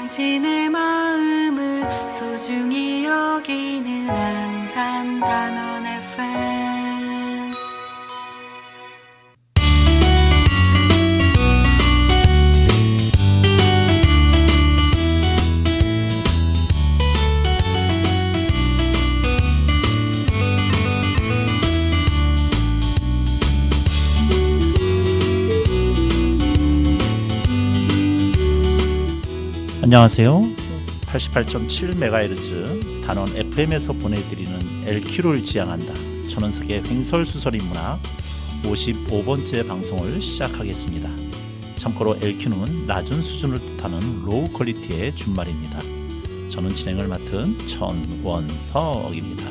당신의 마음을 소중히 여기는 안산 단원 FM. 안녕하세요. 88.7MHz 단원 FM에서 보내드리는 LQ를 지향한다. 전원석의 횡설수설인문학 55번째 방송을 시작하겠습니다. 참고로 LQ는 낮은 수준을 뜻하는 로우 퀄리티의 준말입니다. 저는 진행을 맡은 천원석입니다.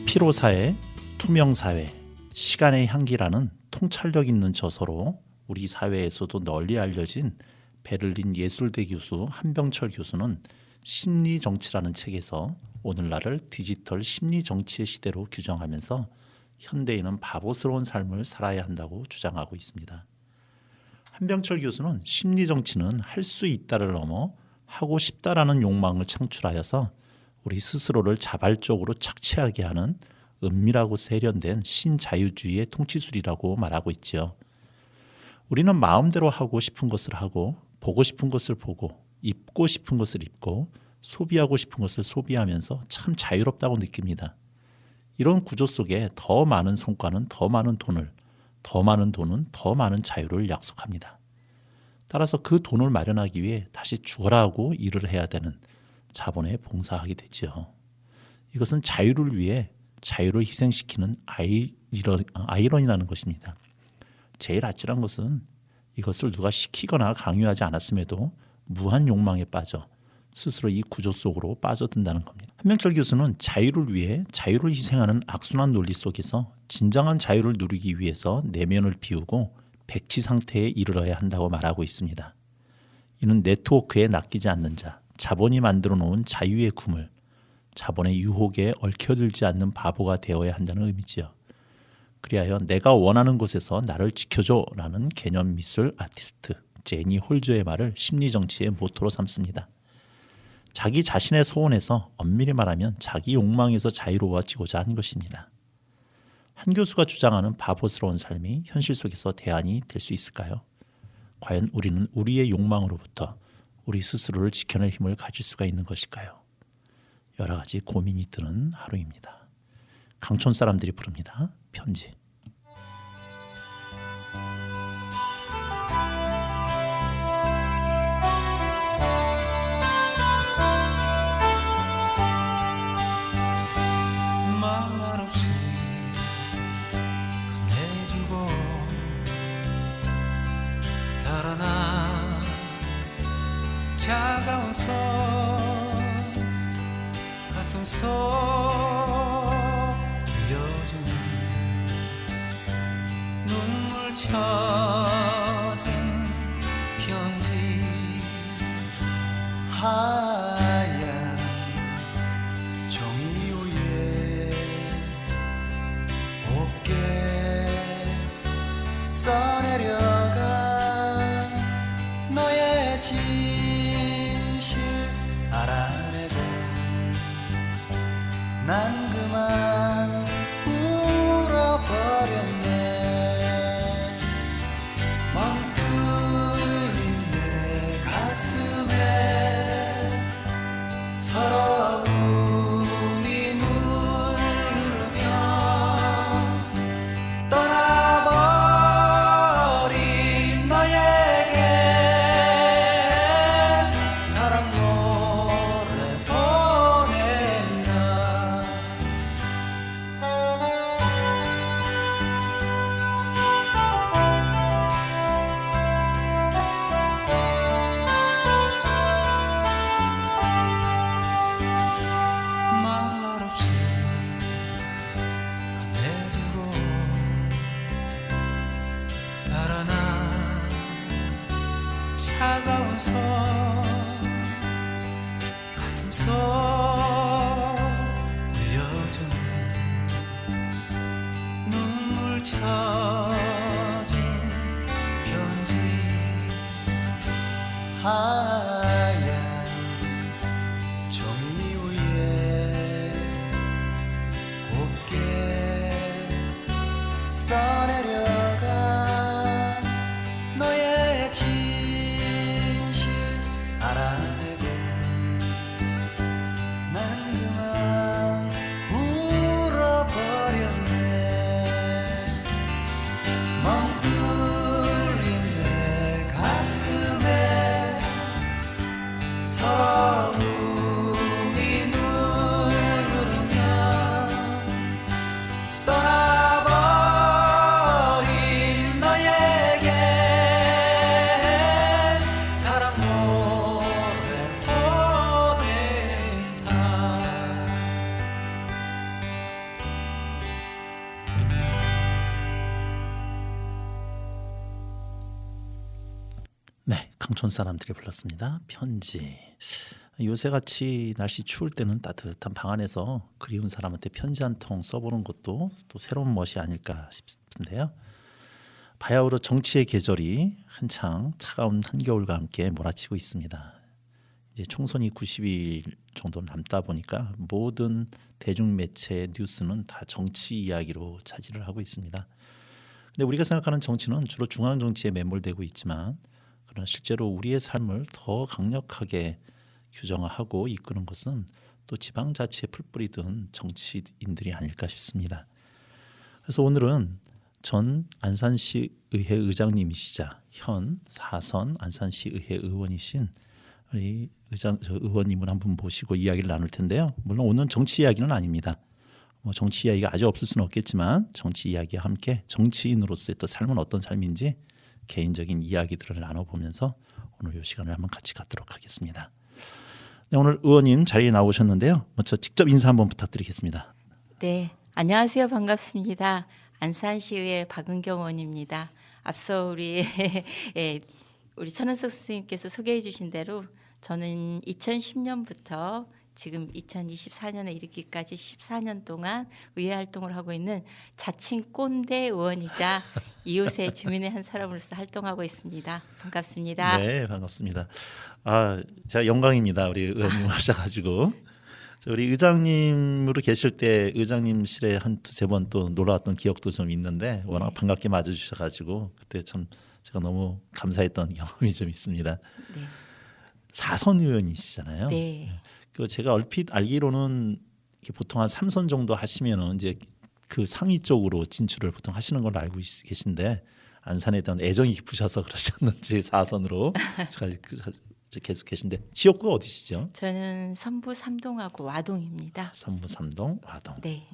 피로사회, 투명사회, 시간의 향기라는 통찰력 있는 저서로 우리 사회에서도 널리 알려진 베를린 예술대 교수 한병철 교수는 심리정치라는 책에서 오늘날을 디지털 심리정치의 시대로 규정하면서 현대인은 바보스러운 삶을 살아야 한다고 주장하고 있습니다. 한병철 교수는 심리정치는 할 수 있다를 넘어 하고 싶다라는 욕망을 창출하여서 우리 스스로를 자발적으로 착취하게 하는 은밀하고 세련된 신자유주의의 통치술이라고 말하고 있지요. 우리는 마음대로 하고 싶은 것을 하고 보고 싶은 것을 보고 입고 싶은 것을 입고 소비하고 싶은 것을 소비하면서 참 자유롭다고 느낍니다. 이런 구조 속에 더 많은 성과는 더 많은 돈을, 더 많은 돈은 더 많은 자유를 약속합니다. 따라서 그 돈을 마련하기 위해 다시 죽어라 하고 일을 해야 되는 자본에 봉사하게 되지요. 이것은 자유를 위해 자유를 희생시키는 아이러니라는 것입니다. 제일 아찔한 것은 이것을 누가 시키거나 강요하지 않았음에도 무한 욕망에 빠져 스스로 이 구조 속으로 빠져든다는 겁니다. 한명철 교수는 자유를 위해 자유를 희생하는 악순환 논리 속에서 진정한 자유를 누리기 위해서 내면을 비우고 백지 상태에 이르러야 한다고 말하고 있습니다. 이는 네트워크에 낚이지 않는 자, 자본이 만들어 놓은 자유의 꿈을 자본의 유혹에 얽혀들지 않는 바보가 되어야 한다는 의미지요. 그리하여 내가 원하는 곳에서 나를 지켜줘라는 개념 미술 아티스트 제니 홀저의 말을 심리정치의 모토로 삼습니다. 자기 자신의 소원에서 엄밀히 말하면 자기 욕망에서 자유로워지고자 한 것입니다. 한 교수가 주장하는 바보스러운 삶이 현실 속에서 대안이 될 수 있을까요? 과연 우리는 우리의 욕망으로부터 우리 스스로를 지켜낼 힘을 가질 수가 있는 것일까요? 여러 가지 고민이 드는 하루입니다. 강촌 사람들이 부릅니다. 편지. 말없이 끝내주고 달아나 차가운 손 가슴 속 흘려주는 눈물 젖은 편지 하얀 종이 위에 곱게 써내려가 너의 진실 알아내고 난 그만 울어버렸네. 멍 뚫린 내 가슴에 서러움이 물르며 떠나버린 너에게 사랑 노래 보낸다. 말 없이 끝내주고 달아나 차가운 손 가슴 속 흘려주는 펴진 편지 하얀 종이 위에 곱게 써내려간 너의 진실 알아내고 난 그만 울어버렸네. 멍 뚫린 내 가슴에 서러움이 물르면 떠나버린 너에게 사랑 노래 보낸다. 네, 강촌 사람들이 불렀습니다. 편지. 요새같이 날씨 추울 때는 따뜻한 방 안에서 그리운 사람한테 편지 한 통 써보는 것도 또 새로운 멋이 아닐까 싶은데요. 바야흐로 정치의 계절이 한창 차가운 한겨울과 함께 몰아치고 있습니다. 이제 총선이 90일 정도 남다 보니까 모든 대중매체 뉴스는 다 정치 이야기로 차지를 하고 있습니다. 근데 우리가 생각하는 정치는 주로 중앙 정치에 매몰되고 있지만 그러나 실제로 우리의 삶을 더 강력하게 규정하고 이끄는 것은 또 지방자치에 풀뿌리 든 정치인들이 아닐까 싶습니다. 그래서 오늘은 전 안산시 의회 의장님이시자 현 4선 안산시 의회 의원이신 우리 의원님을 한 분 모시고 이야기를 나눌 텐데요. 물론 오늘은 정치 이야기는 아닙니다. 정치 이야기가 아주 없을 수는 없겠지만 정치 이야기와 함께 정치인으로서의 또 삶은 어떤 삶인지 개인적인 이야기들을 나눠보면서 오늘 이 시간을 한번 같이 갖도록 하겠습니다. 네, 오늘 의원님 자리에 나오셨는데요. 먼저 직접 인사 한번 부탁드리겠습니다. 네, 안녕하세요. 반갑습니다. 안산시의회 박은경 의원입니다. 앞서 우리 천은석 선생님께서 소개해 주신 대로 저는 2010년부터 지금 2024년에 이르기까지 14년 동안 의회 활동을 하고 있는 자칭 꼰대 의원이자 이웃의 주민의 한 사람으로서 활동하고 있습니다. 반갑습니다. 네, 반갑습니다. 제가 영광입니다. 우리 의원님 오셔가지고 우리 의장님으로 계실 때 의장님실에 한 두세 번 또 놀러 왔던 기억도 좀 있는데 워낙 반갑게 맞아주셔가지고 그때 참 제가 너무 감사했던 경험이 좀 있습니다. 네. 4선 의원이시잖아요. 네. 그 제가 얼핏 알기로는 보통 한 3선 정도 하시면은 이제 그 상위 쪽으로 진출을 보통 하시는 걸로 알고 계신데 안산에 대한 애정이 깊으셔서 그러셨는지 4선으로 제가 계속 계신데 지역구가 어디시죠? 저는 선부 삼동하고 와동입니다. 선부 삼동 와동. 네.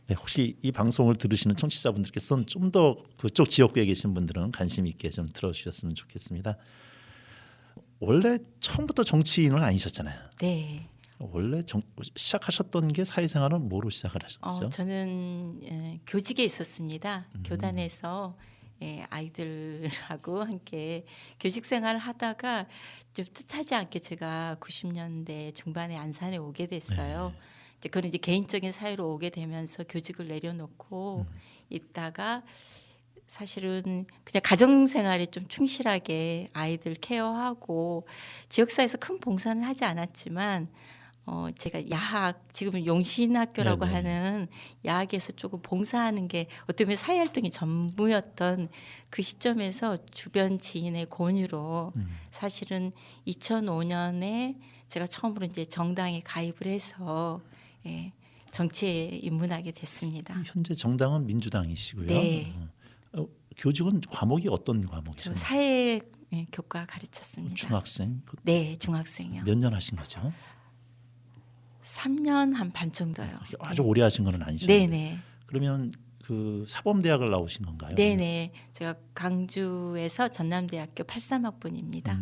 네, 혹시 이 방송을 들으시는 청취자분들께서는 좀 더 그쪽 지역구에 계신 분들은 관심 있게 좀 들어주셨으면 좋겠습니다. 원래 처음부터 정치인은 아니셨잖아요. 네. 원래 시작하셨던 게 사회생활은 뭐로 시작을 하셨죠? 저는 교직에 있었습니다. 교단에서 아이들하고 함께 교직 생활을 하다가 좀 뜻하지 않게 제가 90년대 중반에 안산에 오게 됐어요. 이제 그런 이제 개인적인 사유로 오게 되면서 교직을 내려놓고 있다가 사실은 그냥 가정 생활에 좀 충실하게 아이들 케어하고 지역사회에서 큰 봉사는 하지 않았지만 제가 야학 지금은 용신학교라고 네네. 하는 야학에서 조금 봉사하는 게 어떻게 보면 사회활동이 전무였던 그 시점에서 주변 지인의 권유로 사실은 2005년에 제가 처음으로 이제 정당에 가입을 해서 정치에 입문하게 됐습니다. 현재 정당은 민주당이시고요. 네. 교직은 과목이 어떤 저 과목이죠? 사회 교과 가르쳤습니다. 중학생? 네, 중학생이요. 몇 년 하신 거죠? 3년 한 반 정도요. 아주 오래 하신 건 아니시죠? 네네. 그러면 그 사범대학을 나오신 건가요? 네네. 제가 강주에서 전남대학교 83학번입니다.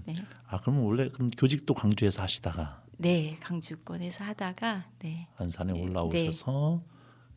네. 그러면 원래 그럼 교직도 강주에서 하시다가 네, 강주권에서 하다가 네. 안산에 올라오셔서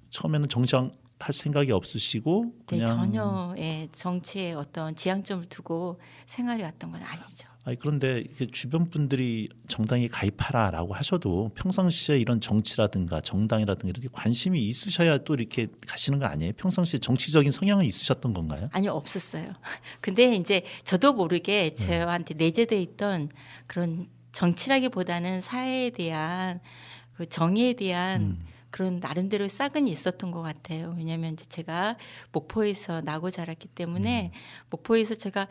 처음에는 정치학 할 생각이 없으시고 네, 그냥 전혀 정치에 어떤 지향점을 두고 생활해 왔던 건 아니죠. 아니 그런데 이게 주변 분들이 정당에 가입하라라고 하셔도 평상시에 이런 정치라든가 정당이라든가 이렇게 관심이 있으셔야 또 이렇게 가시는 거 아니에요? 평상시에 정치적인 성향은 있으셨던 건가요? 아니요, 없었어요. 근데 이제 저도 모르게 저한테 내재돼 있던 그런 정치라기보다는 사회에 대한 그 정의에 대한 그런 나름대로 싹은 있었던 것 같아요. 왜냐하면 이제 제가 목포에서 나고 자랐기 때문에 목포에서 제가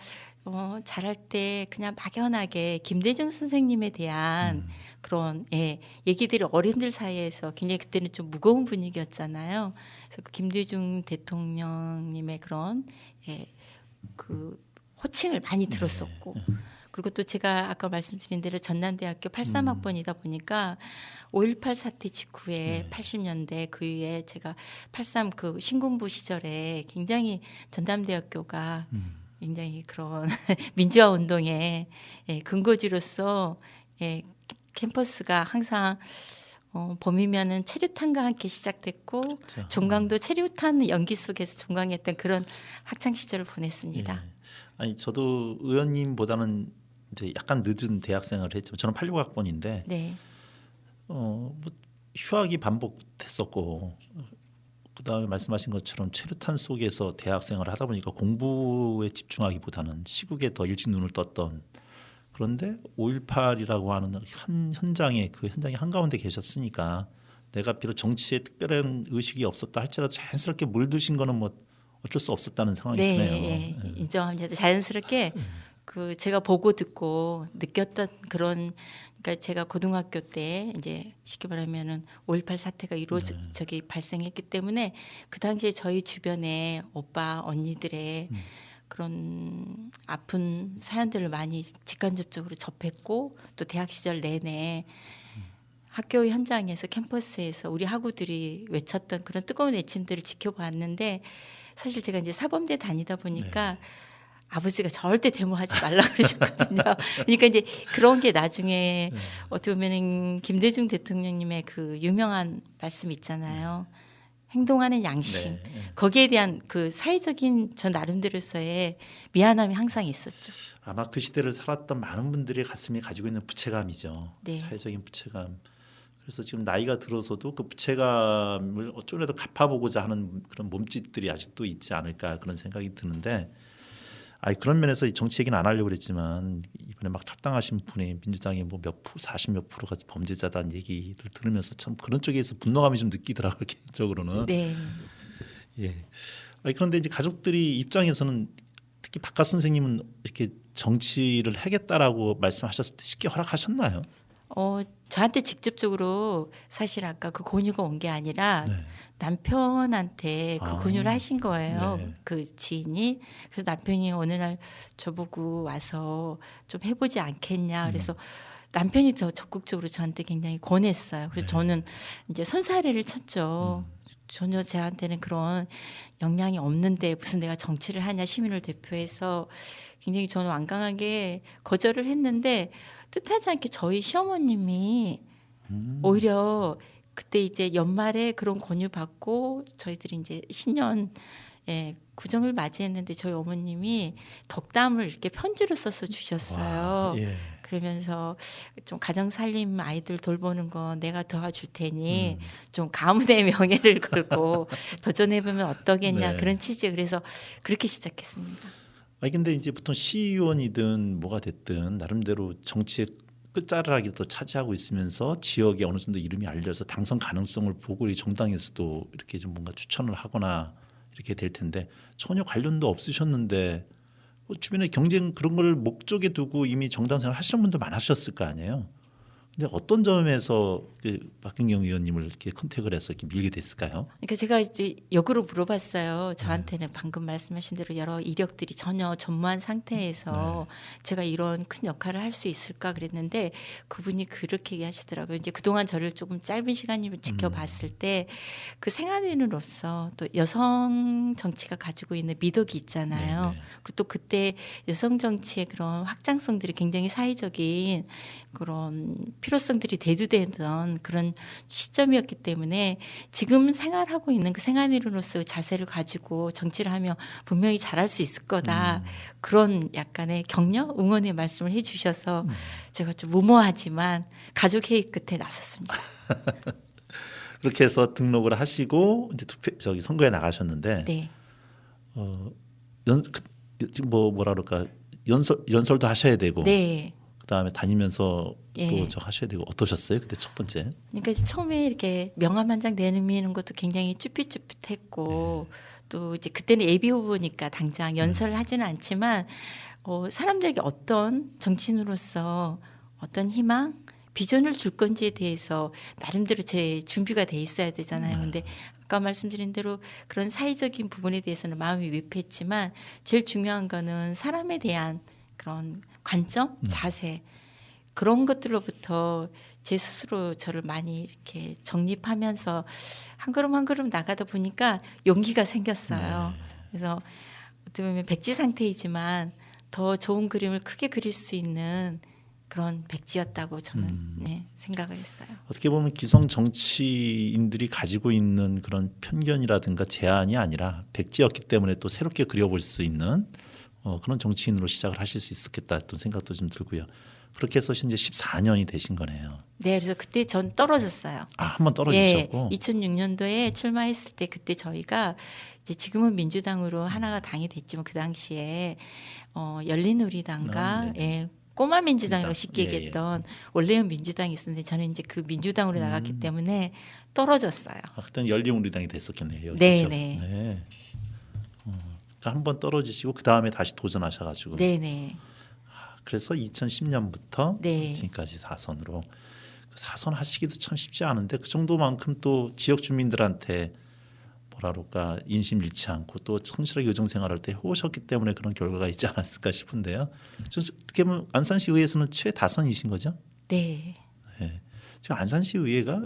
자랄 때 그냥 막연하게 김대중 선생님에 대한 그런 얘기들이 어른들 사이에서 굉장히 그때는 좀 무거운 분위기였잖아요. 그래서 그 김대중 대통령님의 그런 그 호칭을 많이 들었었고 그리고 또 제가 아까 말씀드린 대로 전남대학교 83학번이다 보니까 5.18 사태 직후에 80년대 그 이후에 제가 83 그 신군부 시절에 굉장히 전남대학교가 굉장히 그런 민주화 운동의 근거지로서 캠퍼스가 항상 봄이면은 체류탄과 함께 시작됐고 그렇죠. 종강도 체류탄 연기 속에서 종강했던 그런 학창 시절을 보냈습니다. 예. 아니 저도 의원님보다는 이제 약간 늦은 대학생을 했지만 저는 86학번인데 네. 뭐 휴학이 반복됐었고 그다음에 말씀하신 것처럼 체류탄 속에서 대학생활을 하다 보니까 공부에 집중하기보다는 시국에 더 일찍 눈을 떴던 그런데 5.18이라고 하는 현장에 그 현장의 한가운데 계셨으니까 내가 비록 정치에 특별한 의식이 없었다 할지라도 자연스럽게 물드신 거는 뭐 어쩔 수 없었다는 상황이 네, 드네요. 예, 인정합니다. 자연스럽게 그 제가 보고 듣고 느꼈던 그런 그러니까 제가 고등학교 때 이제 쉽게 말하면은 5.18 사태가 저기 발생했기 때문에 그 당시에 저희 주변에 오빠 언니들의 그런 아픈 사연들을 많이 직간접적으로 접했고 또 대학 시절 내내 학교 현장에서 캠퍼스에서 우리 학우들이 외쳤던 그런 뜨거운 외침들을 지켜봤는데 사실 제가 이제 사범대 다니다 보니까 아버지가 절대 데모하지 말라 그러셨거든요. 그러니까 이제 그런 게 나중에 어떻게 보면은 김대중 대통령님의 그 유명한 말씀 있잖아요. 행동하는 양심. 거기에 대한 그 사회적인 저 나름대로서의 미안함이 항상 있었죠. 아마 그 시대를 살았던 많은 분들의 가슴에 가지고 있는 부채감이죠. 네. 사회적인 부채감. 그래서 지금 나이가 들어서도 그 부채감을 어쩌라도 갚아보고자 하는 그런 몸짓들이 아직도 있지 않을까 그런 생각이 드는데 그런 면에서 정치 얘기는 안 하려고 그랬지만 이번에 막 탈당하신 분이 민주당의 뭐 몇 프로 40몇 프로가 범죄자다는 얘기를 들으면서 참 그런 쪽에서 분노감이 좀 느끼더라고요 개인적으로는. 네. 예. 그런데 이제 가족들이 입장에서는 특히 박가 선생님은 이렇게 정치를 하겠다라고 말씀하셨을 때 쉽게 허락하셨나요? 저한테 직접적으로 사실 아까 그 권유가 온 게 아니라 남편한테 그 권유를 하신 거예요. 네. 그 지인이. 그래서 남편이 어느 날 저보고 와서 좀 해보지 않겠냐. 그래서 남편이 더 적극적으로 저한테 굉장히 권했어요. 그래서 저는 이제 손사래를 쳤죠. 전혀 저한테는 그런 역량이 없는데 무슨 내가 정치를 하냐 시민을 대표해서 굉장히 저는 완강하게 거절을 했는데 뜻하지 않게 저희 시어머님이 오히려 그때 이제 연말에 그런 권유 받고 저희들이 이제 신년 구정을 맞이했는데 저희 어머님이 덕담을 이렇게 편지로 써서 주셨어요. 와, 예. 그러면서 좀 가정 살림 아이들 돌보는 거 내가 도와줄 테니 좀 가문의 명예를 걸고 도전해보면 어떠겠냐 네. 그런 취지. 그래서 그렇게 시작했습니다. 근데 이제 보통 시의원이든 뭐가 됐든 나름대로 정치의 끝자락을 또 차지하고 있으면서 지역에 어느 정도 이름이 알려서 당선 가능성을 보고 이 정당에서도 이렇게 좀 뭔가 추천을 하거나 이렇게 될 텐데 전혀 관련도 없으셨는데 주변에 경쟁 그런 걸 목적에 두고 이미 정당 생활 하시는 분들 많으셨을 거 아니에요. 근데 어떤 점에서 박근경 의원님을 이렇게 컨택을 해서 이렇게 밀게 됐을까요? 그러니까 제가 이제 역으로 물어봤어요. 저한테는 방금 말씀하신 대로 여러 이력들이 전혀 전무한 상태에서 제가 이런 큰 역할을 할 수 있을까 그랬는데 그분이 그렇게 얘기하시더라고요. 이제 그동안 저를 조금 짧은 시간을 지켜봤을 때 그 생활인으로서 또 여성 정치가 가지고 있는 미덕이 있잖아요. 그리고 또 그때 여성 정치의 그런 확장성들이 굉장히 사회적인 그런 필요성들이 대두되던 그런 시점이었기 때문에 지금 생활하고 있는 그 생활인으로서 자세를 가지고 정치를 하면 분명히 잘할 수 있을 거다. 그런 약간의 격려, 응원의 말씀을 해주셔서 제가 좀 무모하지만 가족 회의 끝에 나섰습니다. 그렇게 해서 등록을 하시고 이제 선거에 나가셨는데 네. 뭐라 그럴까 연설도 하셔야 되고 네. 그다음에 다니면서 예. 또 저 하셔야 되고 어떠셨어요? 그때 첫 번째. 그러니까 이제 처음에 이렇게 명함 한 장 내미는 것도 굉장히 쭈삣쭈삣했고 또 이제 그때는 예비 후보니까 당장 연설을 하지는 않지만 사람들에게 어떤 정치인으로서 어떤 희망, 비전을 줄 건지에 대해서 나름대로 제 준비가 돼 있어야 되잖아요. 근데 아까 말씀드린 대로 그런 사회적인 부분에 대해서는 마음이 위패했지만 제일 중요한 거는 사람에 대한 그런 관점, 자세 그런 것들로부터 제 스스로 저를 많이 이렇게 정립하면서 한 걸음 한 걸음 나가다 보니까 용기가 생겼어요. 그래서 어떻게 보면 백지 상태이지만 더 좋은 그림을 크게 그릴 수 있는 그런 백지였다고 저는 생각을 했어요. 어떻게 보면 기성 정치인들이 가지고 있는 그런 편견이라든가 제한이 아니라 백지였기 때문에 또 새롭게 그려볼 수 있는 그런 정치인으로 시작을 하실 수 있었겠다 어떤 생각도 좀 들고요. 그렇게 해서 이제 14년이 되신 거네요. 네, 그래서 그때 전 떨어졌어요. 한번 떨어지셨고. 예, 2006년도에 출마했을 때 그때 저희가 이제 지금은 민주당으로 하나가 당이 됐지만 그 당시에 열린우리당과 꼬마 민주당이라고 쉽게 얘기했던 원래는 민주당이 있었는데 저는 이제 그 민주당으로 나갔기 때문에 떨어졌어요. 그때는 열린우리당이 됐었겠네요. 네, 그렇죠? 네. 한번 떨어지시고 그 다음에 다시 도전하셔가지고. 네네. 그래서 2010년부터 네. 지금까지 사선으로 사선 하시기도 참 쉽지 않은데 그 정도만큼 또 지역 주민들한테 뭐라 그럴까 인심 잃지 않고 또 성실하게 의정 생활할 때 해오셨기 때문에 그런 결과가 있지 않았을까 싶은데요. 어떻게 보면 안산시 의회에서는 최다선이신 거죠? 네. 네. 지금 안산시 의회가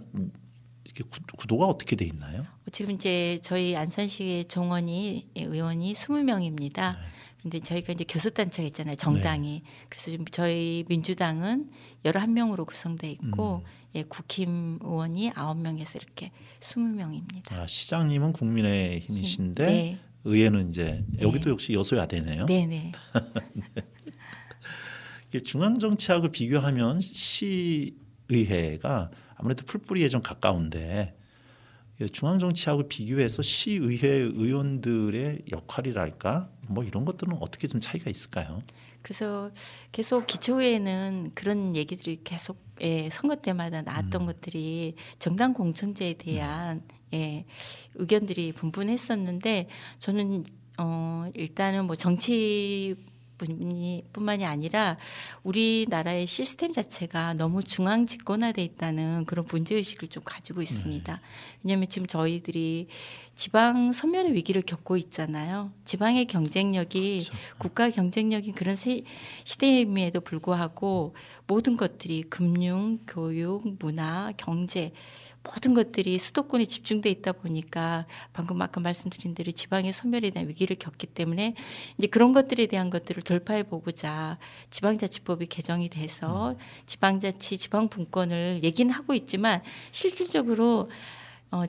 이렇게 구도가 어떻게 돼 있나요? 지금 이제 저희 안산시 의원이 20명입니다. 근데 저희가 이제 교섭단체가 있잖아요. 정당이. 그래서 지금 저희 민주당은 11명으로 구성돼 있고 국힘 의원이 9명에서 이렇게 20명입니다. 시장님은 국민의힘이신데 네. 의회는 이제 여기도 역시 여소야대네요. 네네. 중앙 정치하고 비교하면 시의회가 아무래도 풀뿌리에 좀 가까운데 중앙 정치하고 비교해서 시의회 의원들의 역할이랄까 뭐 이런 것들은 어떻게 좀 차이가 있을까요? 그래서 계속 기초회에는 그런 얘기들이 계속 선거 때마다 나왔던 것들이 정당 공천제에 대한 의견들이 분분했었는데 저는 일단은 뭐 정치 뿐만이 아니라 우리나라의 시스템 자체가 너무 중앙 집권화돼 있다는 그런 문제의식을 좀 가지고 있습니다. 왜냐하면 지금 저희들이 지방 소멸의 위기를 겪고 있잖아요. 지방의 경쟁력이 그렇죠. 국가 경쟁력이 그런 시대임에도 불구하고 모든 것들이 금융, 교육, 문화, 경제 모든 것들이 수도권에 집중돼 있다 보니까 방금 아까 말씀드린 대로 지방의 소멸에 대한 위기를 겪기 때문에 이제 그런 것들에 대한 것들을 돌파해 보고자 지방자치법이 개정이 돼서 지방자치, 지방분권을 얘기는 하고 있지만 실질적으로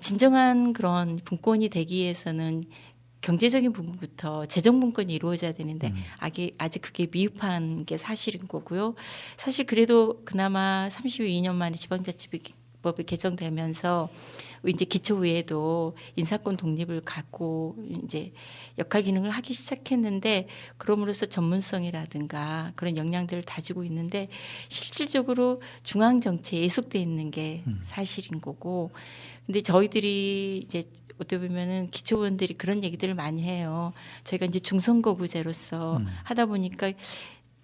진정한 그런 분권이 되기 위해서는 경제적인 부분부터 재정 분권이 이루어져야 되는데 아직 그게 미흡한 게 사실인 거고요. 사실 그래도 그나마 32년 만에 지방자치법이 개정되면서 이제 기초의회도 인사권 독립을 갖고 이제 역할 기능을 하기 시작했는데 그럼으로써 전문성이라든가 그런 역량들을 다지고 있는데 실질적으로 중앙 정치에 예속돼 있는 게 사실인 거고 근데 저희들이 이제 어떻게 보면은 기초의원들이 그런 얘기들을 많이 해요. 저희가 이제 중선거구제로서 하다 보니까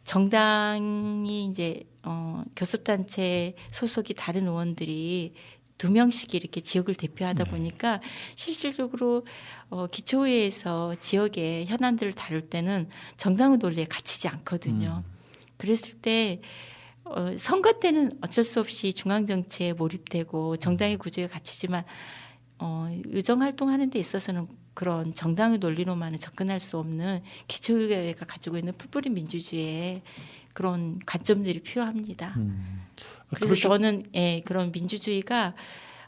정당이 이제 교섭단체 소속이 다른 의원들이 2명씩 이렇게 지역을 대표하다 보니까 실질적으로 기초의회에서 지역의 현안들을 다룰 때는 정당의 논리에 갇히지 않거든요. 그랬을 때 선거 때는 어쩔 수 없이 중앙 정치에 몰입되고 정당의 구조에 갇히지만 의정 활동하는 데 있어서는 그런 정당의 논리로만은 접근할 수 없는 기초의회가 가지고 있는 풀뿌리 민주주의의 그런 관점들이 필요합니다. 그래서 그러시- 저는 그런 민주주의가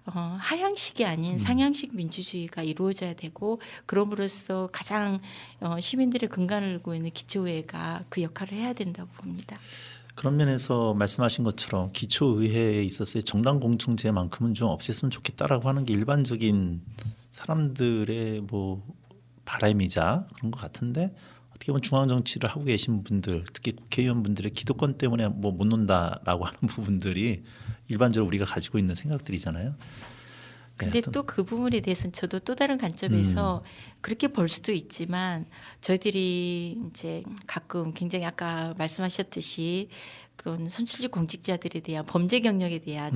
하향식이 아닌 상향식 민주주의가 이루어져야 되고 그럼으로써 가장 시민들의 근간을 일고 있는 기초의회가 그 역할을 해야 된다고 봅니다. 그런 면에서 말씀하신 것처럼 기초의회에 있어서의 정당 공청제만큼은 좀 없앴으면 좋겠다라고 하는 게 일반적인 사람들의 뭐 바람이자 그런 것 같은데 어떻게 보면 중앙 정치를 하고 계신 분들, 특히 국회의원분들의 기득권 때문에 뭐 못 논다라고 하는 부분들이 일반적으로 우리가 가지고 있는 생각들이잖아요. 네, 근데 하여튼 또 그 부분에 대해서는 저도 또 다른 관점에서 그렇게 볼 수도 있지만 저희들이 이제 가끔 굉장히 아까 말씀하셨듯이 그런 선출직 공직자들에 대한 범죄 경력에 대한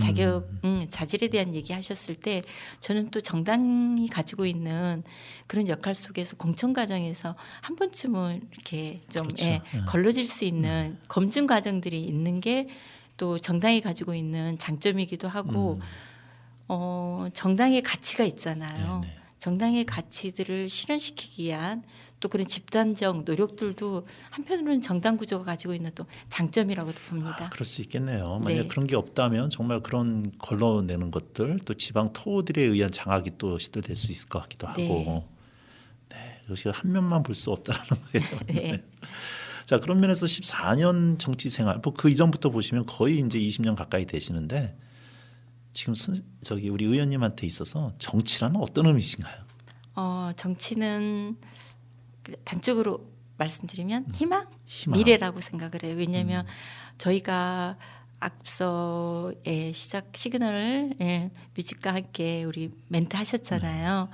자질에 대한 얘기하셨을 때 저는 또 정당이 가지고 있는 그런 역할 속에서 공천 과정에서 한 번쯤은 이렇게 좀 그렇죠. 걸러질 수 있는 검증 과정들이 있는 게 또 정당이 가지고 있는 장점이기도 하고 정당의 가치가 있잖아요. 네네. 정당의 가치들을 실현시키기 위한 또 그런 집단적 노력들도 한편으로는 정당 구조가 가지고 있는 또 장점이라고도 봅니다. 그럴 수 있겠네요. 만약 네. 그런 게 없다면 정말 그런 걸러내는 것들 또 지방 토호들에 의한 장악이 또 시도될 수 있을 것 같기도 하고 네. 네, 역시 한 면만 볼 수 없다는 거예요. 네. 자 그런 면에서 14년 정치 생활, 뭐 그 이전부터 보시면 거의 이제 20년 가까이 되시는데 지금 저기 우리 의원님한테 있어서 정치라는 어떤 의미신가요? 정치는 단적으로 말씀드리면 희망, 희망. 미래라고 생각을 해요. 왜냐하면 저희가 앞서의 시작 시그널을 뮤직과 함께 우리 멘트 하셨잖아요.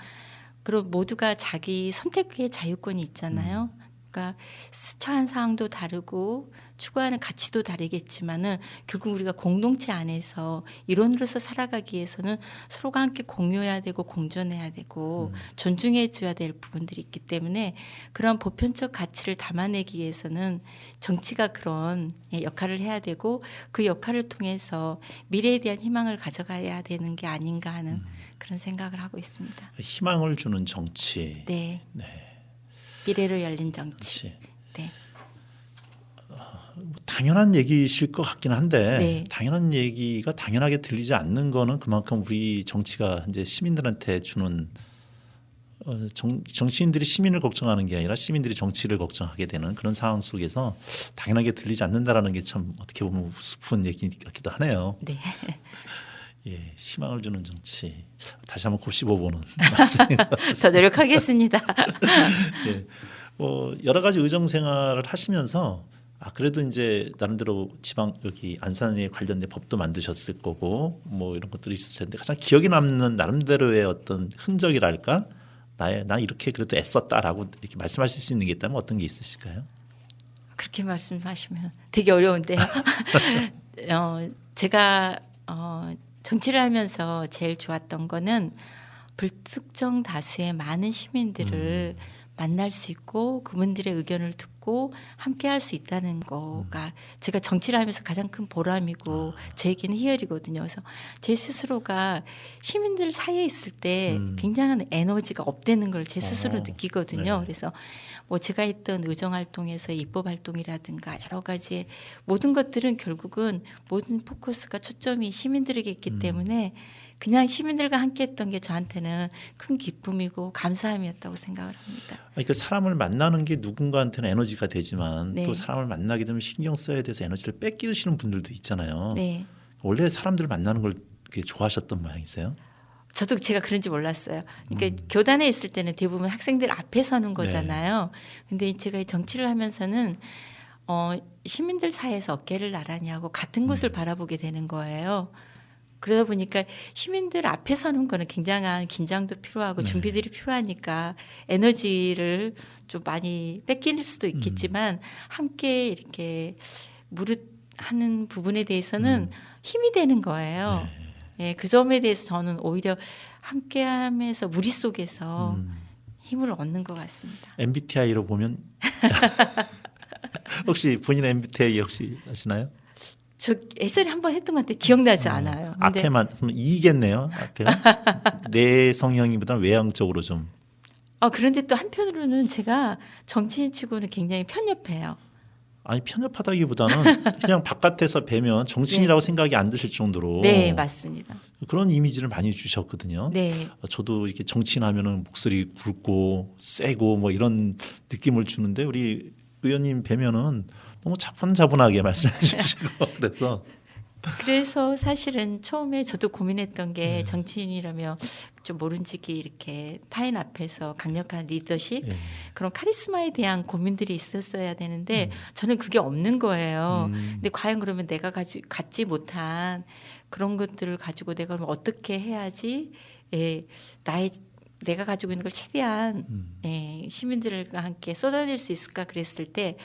그리고 모두가 자기 선택의 자유권이 있잖아요. 그러니까 처한 상황도 다르고 추구하는 가치도 다르겠지만은 결국 우리가 공동체 안에서 일원으로서 살아가기 위해서는 서로가 함께 공유해야 되고 공존해야 되고 존중해 줘야 될 부분들이 있기 때문에 그런 보편적 가치를 담아내기 위해서는 정치가 그런 역할을 해야 되고 그 역할을 통해서 미래에 대한 희망을 가져가야 되는 게 아닌가 하는 그런 생각을 하고 있습니다. 희망을 주는 정치. 네. 네. 미래로 열린 정치. 그렇지. 네. 당연한 얘기실 것 같긴 한데 네. 당연한 얘기가 당연하게 들리지 않는 거는 그만큼 우리 정치가 이제 시민들한테 주는 정치인들이 시민을 걱정하는 게 아니라 시민들이 정치를 걱정하게 되는 그런 상황 속에서 당연하게 들리지 않는다라는 게 참 어떻게 보면 우스픈 얘기 같기도 하네요. 네. 예, 희망을 주는 정치. 다시 한번 곱씹어보는 말씀입니다. 더 노력하겠습니다. 예, 뭐 여러 가지 의정 생활을 하시면서 그래도 이제 나름대로 지방 여기 안산에 관련된 법도 만드셨을 거고 뭐 이런 것들이 있을 텐데 가장 기억에 남는 나름대로의 어떤 흔적이랄까 나 이렇게 그래도 애썼다라고 이렇게 말씀하실 수 있는 게 있다면 어떤 게 있으실까요? 그렇게 말씀하시면 되게 어려운데요. 제가 정치를 하면서 제일 좋았던 거는 불특정 다수의 많은 시민들을 만날 수 있고 그분들의 의견을 듣고 함께 할 수 있다는 거가 제가 정치를 하면서 가장 큰 보람이고 저에게는 희열이거든요. 그래서 제 스스로가 시민들 사이에 있을 때 굉장한 에너지가 업되는 걸 제 스스로 느끼거든요. 네. 그래서 뭐 제가 했던 의정 활동에서 입법 활동이라든가 여러 가지의 모든 것들은 결국은 모든 포커스가 초점이 시민들에게 있기 때문에 그냥 시민들과 함께했던 게 저한테는 큰 기쁨이고 감사함이었다고 생각을 합니다. 그러니까 사람을 만나는 게 누군가한테는 에너지가 되지만 네. 또 사람을 만나게 되면 신경 써야 돼서 에너지를 뺏기시는 분들도 있잖아요. 네. 원래 사람들을 만나는 걸 되게 좋아하셨던 모양이세요? 저도 제가 그런지 몰랐어요. 그러니까 교단에 있을 때는 대부분 학생들 앞에 서는 거잖아요. 근데 제가 정치를 하면서는 시민들 사이에서 어깨를 나란히 하고 같은 곳을 바라보게 되는 거예요. 그러다 보니까 시민들 앞에 서는 거는 굉장한 긴장도 필요하고 준비들이 필요하니까 에너지를 좀 많이 뺏길 수도 있겠지만 함께 이렇게 무릇하는 부분에 대해서는 힘이 되는 거예요. 예, 그 점에 대해서 저는 오히려 함께하면서 무리 속에서 힘을 얻는 것 같습니다. MBTI로 보면 혹시 본인 MBTI 혹시 아시나요? 저 예전에 한번 했던 것 같은데 기억나지 않아요. 근데 앞에만 그럼 E겠네요. 앞에가 내성형이보다 외향적으로 좀. 그런데 또 한편으로는 제가 정치인치고는 굉장히 편협해요. 아니 편협하다기보다는 그냥 바깥에서 뵈면 정치인이라고 생각이 안 드실 정도로 네, 맞습니다. 그런 이미지를 많이 주셨거든요. 네. 저도 이렇게 정치인 하면은 목소리 굵고 세고 뭐 이런 느낌을 주는데 우리 의원님 뵈면은 너무 차분차분하게 말씀해 주시고 그래서 사실은 처음에 저도 고민했던 게 네. 정치인이라면 좀 모른지기 이렇게 타인 앞에서 강력한 리더십 예. 그런 카리스마에 대한 고민들이 있었어야 되는데 저는 그게 없는 거예요. 근데 과연 그러면 내가 갖지 못한 그런 것들을 가지고 내가 그럼 어떻게 해야지 내가 가지고 있는 걸 최대한 시민들과 함께 쏟아낼 수 있을까 그랬을 때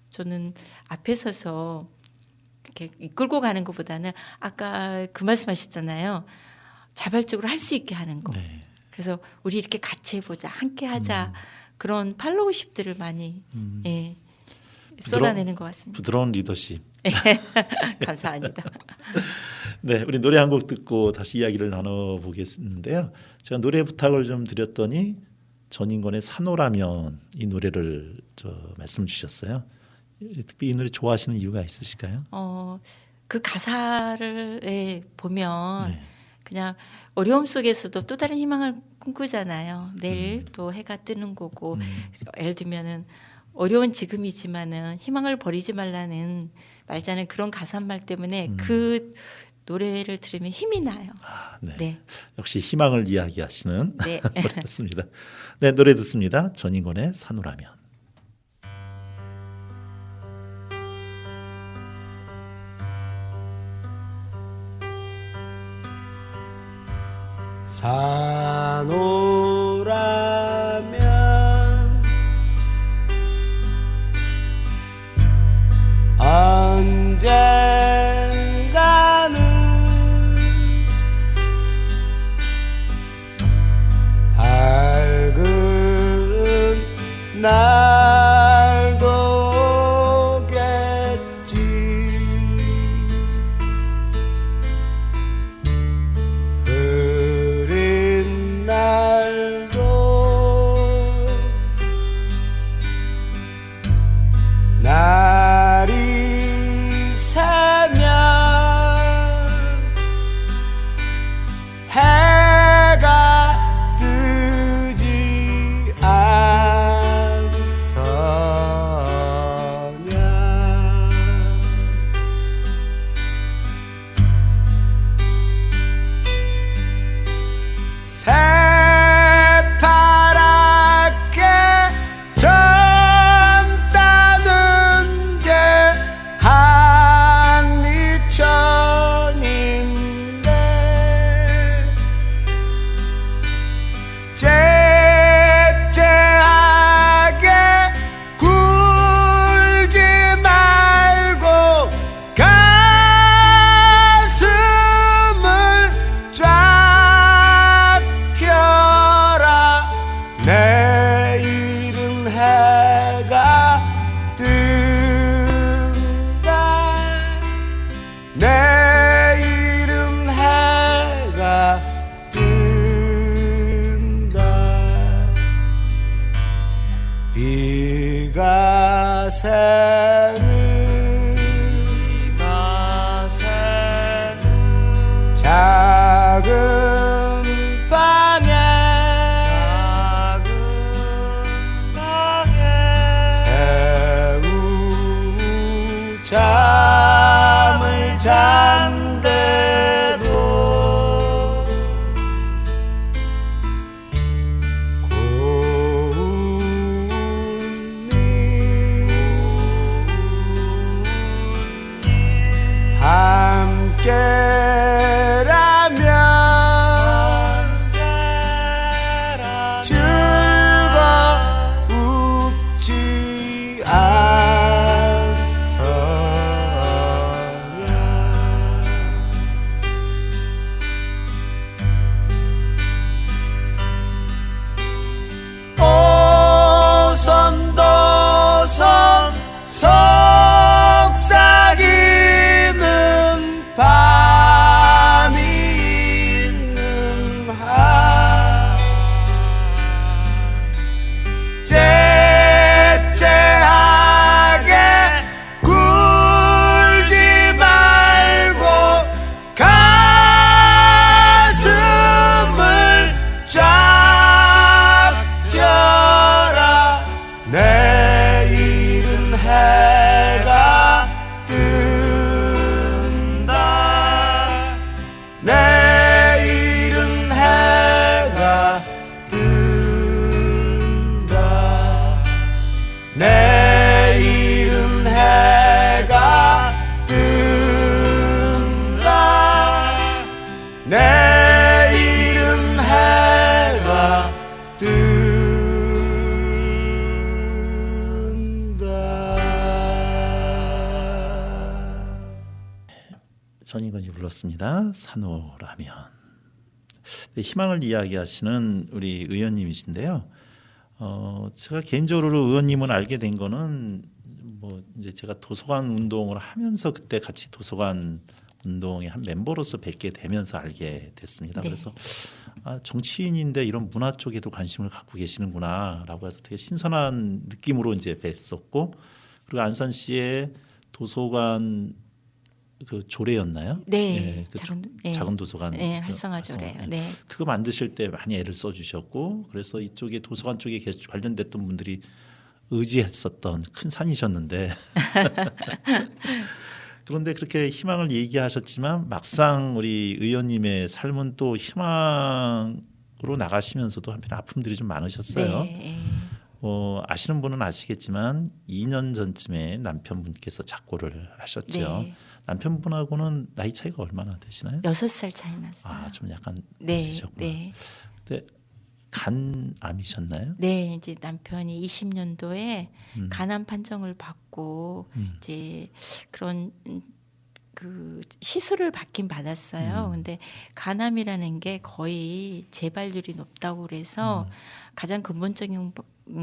저는 앞에 서서 이렇게 이끌고 가는 것보다는 아까 그 말씀하셨잖아요. 자발적으로 할 수 있게 하는 거. 네. 그래서 우리 이렇게 같이 해보자, 함께 하자 그런 팔로우십들을 많이 쏟아내는 것 같습니다. 부드러운 리더십. 감사합니다. 네, 우리 노래 한 곡 듣고 다시 이야기를 나눠보겠는데요. 제가 노래 부탁을 좀 드렸더니 전인권의 산호라면 이 노래를 말씀 주셨어요. 특히 이 노래 좋아하시는 이유가 있으실까요? 그 가사를 보면 네. 그냥 어려움 속에서도 또 다른 희망을 꿈꾸잖아요. 내일 또 해가 뜨는 거고 예를 들면은 어려운 지금이지만은 희망을 버리지 말자는 그런 가사말 때문에 그 노래를 들으면 힘이 나요. 네. 네. 역시 희망을 이야기하시는 네. 노래였습니다. 네, 노래 듣습니다. 전인권의 산호라면. 산호라면 언젠가는 밝은 날도 오겠지. 흐린 날도 날이 새면 해가 뜨지 않더냐. 새파랗게 젊다는 게 한리천인데 째째하게 굴지 말고 가슴을 쫙 펴라. 내일은 해가 뜬다. 내일은 해가 뜬다. 비가 새는 작은 방에 새우 잠을 잔대도 고운님 함께라면 즐거우지 않더냐. 오손도손 속삭이는 밤이 있는 한 째째하게 전인권이 불렀습니다. 산호라면. 네, 희망을 이야기하시는 우리 의원님이신데요. 제가 개인적으로 의원님을 알게 된 거는 뭐 이제 제가 도서관 운동을 하면서 그때 같이 도서관 운동의 한 멤버로서 뵙게 되면서 알게 됐습니다. 네. 그래서 정치인인데 이런 문화 쪽에도 관심을 갖고 계시는구나라고 해서 되게 신선한 느낌으로 이제 뵀었고, 그리고 안산시의 도서관 그 조례였나요? 네, 예, 그 작은 도서관 네, 활성화 조례요. 활성화. 네, 그거 만드실 때 많이 애를 써주셨고, 그래서 이쪽에 도서관 쪽에 관련됐던 분들이 의지했었던 큰 산이셨는데 그런데 그렇게 희망을 얘기하셨지만 막상 우리 의원님의 삶은 또 희망으로 나가시면서도 한편 아픔들이 좀 많으셨어요. 네, 아시는 분은 아시겠지만 2년 전쯤에 남편분께서 작고를 하셨죠. 네. 남편분하고는 나이 차이가 얼마나 되시나요? 6살 차이 났어요. 좀 약간 네, 있으셨구나. 네, 근데 간암이셨나요? 네. 이제 남편이 20년도에 음. 간암 판정을 받고 이제 그런 그 시술을 받긴 받았어요. 근데 간암이라는 게 거의 재발률이 높다고 그래서 가장 근본적인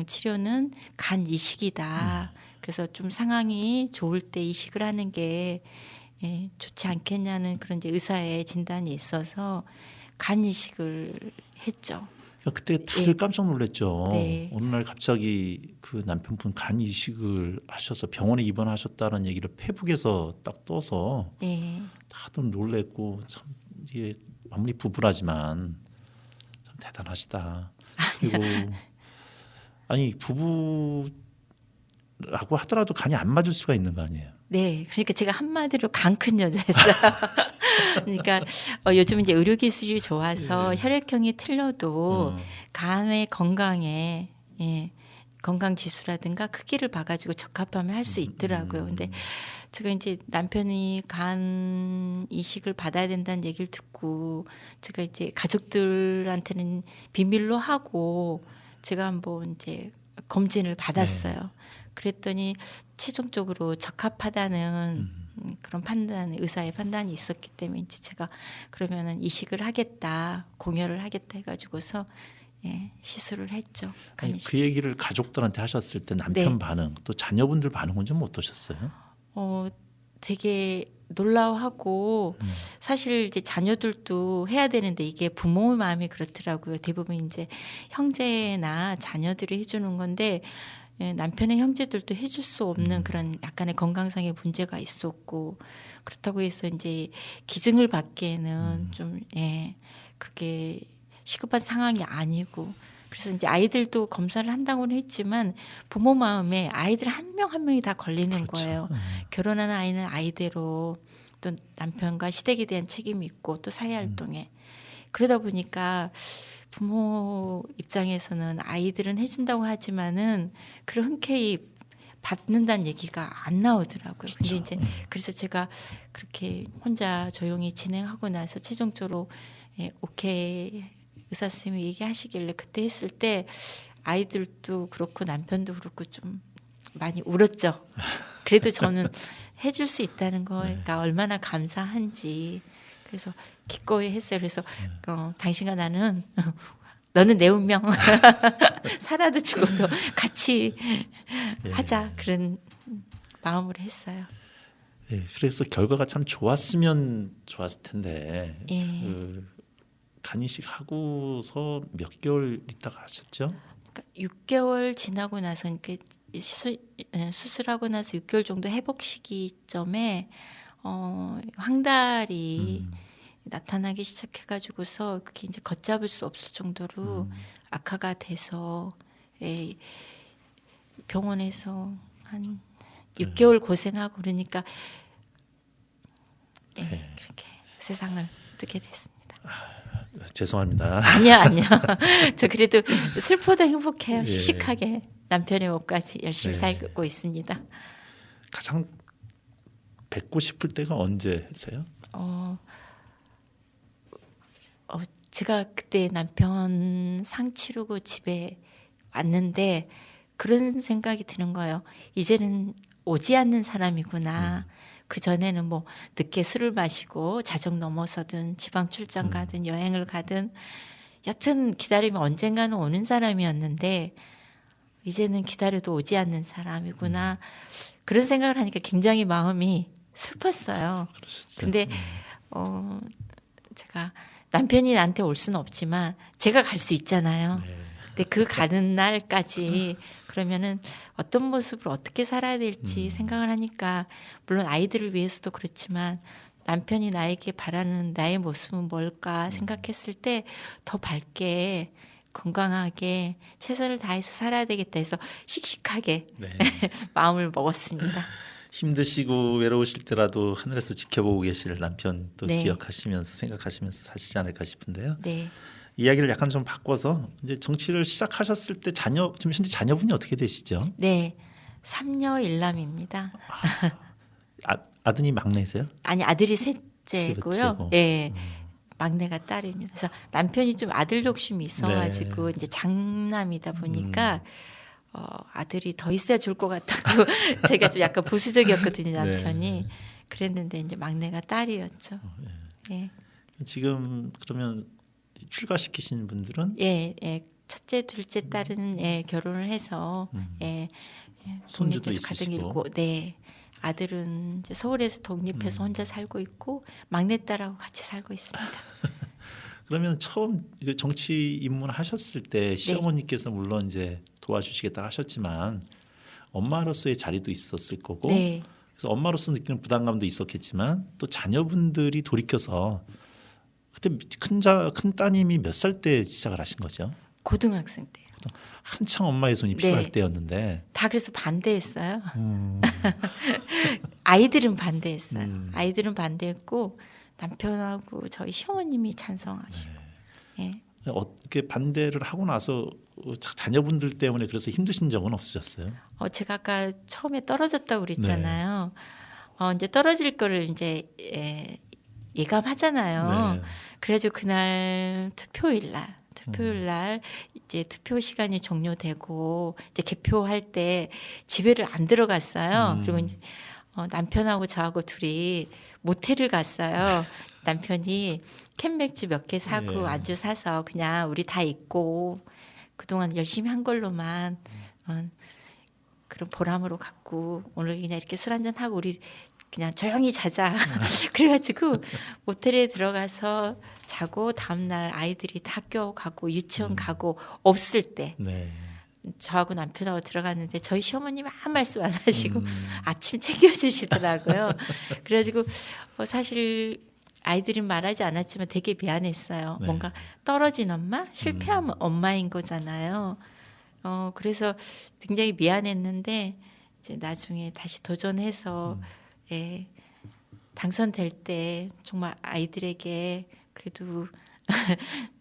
치료는 간 이식이다. 그래서 좀 상황이 좋을 때 이식을 하는 게 좋지 않겠냐는 그런 이제 의사의 진단이 있어서 간 이식을 했죠. 그때 다들 깜짝 놀랐죠. 네. 어느 날 갑자기 그 남편분 간 이식을 하셔서 병원에 입원하셨다는 얘기를 페북에서 딱 떠서 네. 다들 놀랬고, 참 이게 아무리 부부라지만 참 대단하시다. 그리고 아니 부부라고 하더라도 간이 안 맞을 수가 있는 거 아니에요? 네, 그러니까 제가 한마디로 간 큰 여자였어요. 그러니까 요즘 이제 의료 기술이 좋아서 혈액형이 틀려도 간의 건강에 건강 지수라든가 크기를 봐가지고 적합하면 할 수 있더라고요. 근데 제가 이제 남편이 간 이식을 받아야 된다는 얘기를 듣고 제가 이제 가족들한테는 비밀로 하고 제가 한번 이제 검진을 받았어요. 그랬더니 최종적으로 적합하다는 그런 판단, 의사의 판단이 있었기 때문에 이제 제가 그러면은 이식을 하겠다, 공여를 하겠다 해가지고서 시술을 했죠. 아니, 그 얘기를 가족들한테 하셨을 때 남편 네. 반응, 또 자녀분들 반응은 좀 어떠셨어요? 되게 놀라워하고 사실 이제 자녀들도 해야 되는데 이게 부모의 마음이 그렇더라고요. 대부분 이제 형제나 자녀들이 해주는 건데 남편의 형제들도 해줄 수 없는 그런 약간의 건강상의 문제가 있었고 그렇다고 해서 이제 기증을 받기에는 좀 그렇게 시급한 상황이 아니고 그래서 이제 아이들도 검사를 한다고는 했지만 부모 마음에 아이들 한 명 한 명이 다 걸리는 거예요. 결혼한 아이는 아이대로 또 남편과 시댁에 대한 책임이 있고 또 사회활동에 그러다 보니까 부모 입장에서는 아이들은 해준다고 하지만은 그런 흔쾌히 받는다는 얘기가 안 나오더라고요. 근데 이제 그래서 제가 그렇게 혼자 조용히 진행하고 나서 최종적으로 오케이 의사 선생님이 얘기하시길래 그때 했을 때 아이들도 그렇고 남편도 그렇고 좀 많이 울었죠. 그래도 저는 해줄 수 있다는 거가 얼마나 감사한지 그래서 기꺼이 했어요. 그래서 당신과 나는 너는 내 운명 살아도 죽어도 같이 하자 그런 마음으로 했어요. 그래서 결과가 참 좋았으면 좋았을 텐데 그 간이식 하고서 몇 개월 있다가 하셨죠? 그러니까 6개월 지나고 나서 이렇게 수술하고 나서 6개월 정도 회복 시기점에 황달이 나타나기 시작해가지고서 그게 이제 걷잡을 수 없을 정도로 악화가 돼서 병원에서 한 6개월 고생하고 그러니까 그렇게 세상을 뜨게 됐습니다. 죄송합니다. 아니요. 저 그래도 슬퍼도 행복해요. 씩씩하게 남편의 옷까지 열심히 살고 있습니다. 가장 뵙고 싶을 때가 언제세요? 제가 그때 남편 상 치르고 집에 왔는데 그런 생각이 드는 거예요. 이제는 오지 않는 사람이구나. 그 전에는 뭐 늦게 술을 마시고 자정 넘어서든 지방 출장 가든 여행을 가든 여튼 기다리면 언젠가는 오는 사람이었는데 이제는 기다려도 오지 않는 사람이구나. 그런 생각을 하니까 굉장히 마음이 슬펐어요. 근데 제가 남편이 나한테 올 수는 없지만 제가 갈 수 있잖아요. 근데 그 가는 날까지 그러면은 어떤 모습으로 어떻게 살아야 될지 생각을 하니까 물론 아이들을 위해서도 그렇지만 남편이 나에게 바라는 나의 모습은 뭘까 생각했을 때 더 밝게 건강하게 최선을 다해서 살아야 되겠다 해서 씩씩하게 네. 마음을 먹었습니다. 힘드시고 외로우실 때라도 하늘에서 지켜보고 계실 남편 또 네. 기억하시면서 생각하시면서 사시지 않을까 싶은데요. 네. 이야기를 약간 좀 바꿔서 이제 정치를 시작하셨을 때 지금 현재 자녀분이 어떻게 되시죠? 네. 3녀 1남입니다. 아드님 막내세요? 아니 아들이 셋째고요. 셋째고. 예. 막내가 딸입니다. 그래서 남편이 좀 아들 욕심이 있어가지고 이제 장남이다 보니까 아들이 더 있어야 좋을 것 같다고 제가 좀 약간 보수적이었거든요 남편이. 네. 그랬는데 이제 막내가 딸이었죠. 예. 지금 그러면 출가시키신 분들은 예, 예. 첫째, 둘째 딸은 예, 결혼을 해서 예, 손주도 독립해서 가정 있으시고. 일고, 네. 아들은 이제 서울에서 독립해서 혼자 살고 있고 막내 딸하고 같이 살고 있습니다. 그러면 처음 이거 정치 입문하셨을 네. 때 시어머니께서 물론 이제 도와주시겠다 하셨지만 엄마로서의 자리도 있었을 거고 네. 그래서 엄마로서 느끼는 부담감도 있었겠지만 또 자녀분들이 돌이켜서 그때 큰 따님이 몇 살 때 시작을 하신 거죠? 고등학생 때요. 한창 엄마의 손이 필요할 네. 때였는데 다 그래서 반대했어요. 아이들은 반대했어요. 아이들은 반대했고 남편하고 저희 시어머님이 찬성하시고. 예. 어떻게 반대를 하고 나서 자녀분들 때문에 그래서 힘드신 적은 없으셨어요? 제가 아까 처음에 떨어졌다고 그랬잖아요. 이제 떨어질 거를 이제 예감하잖아요. 네. 그래가지고 그날 투표일 날 이제 투표 시간이 종료되고 이제 개표할 때 집에를 안 들어갔어요. 그리고 이제 남편하고 저하고 둘이 모텔을 갔어요. 남편이 캔 맥주 몇 개 사고 네. 안주 사서 그냥 우리 다 있고 그동안 열심히 한 걸로만 그런 보람으로 갖고 오늘 그냥 이렇게 술 한잔 하고 우리 그냥 조용히 자자. 그래가지고 모텔에 들어가서 자고 다음날 아이들이 다 학교 가고 유치원 가고 없을 때 네. 저하고 남편하고 들어갔는데 저희 시어머님이 아무 말씀 안 하시고 아침 챙겨주시더라고요. 그래가지고 사실 아이들은 말하지 않았지만 되게 미안했어요. 네. 뭔가 떨어진 엄마, 실패한 엄마인 거잖아요. 그래서 굉장히 미안했는데 이제 나중에 다시 도전해서 예, 당선될 때 정말 아이들에게 그래도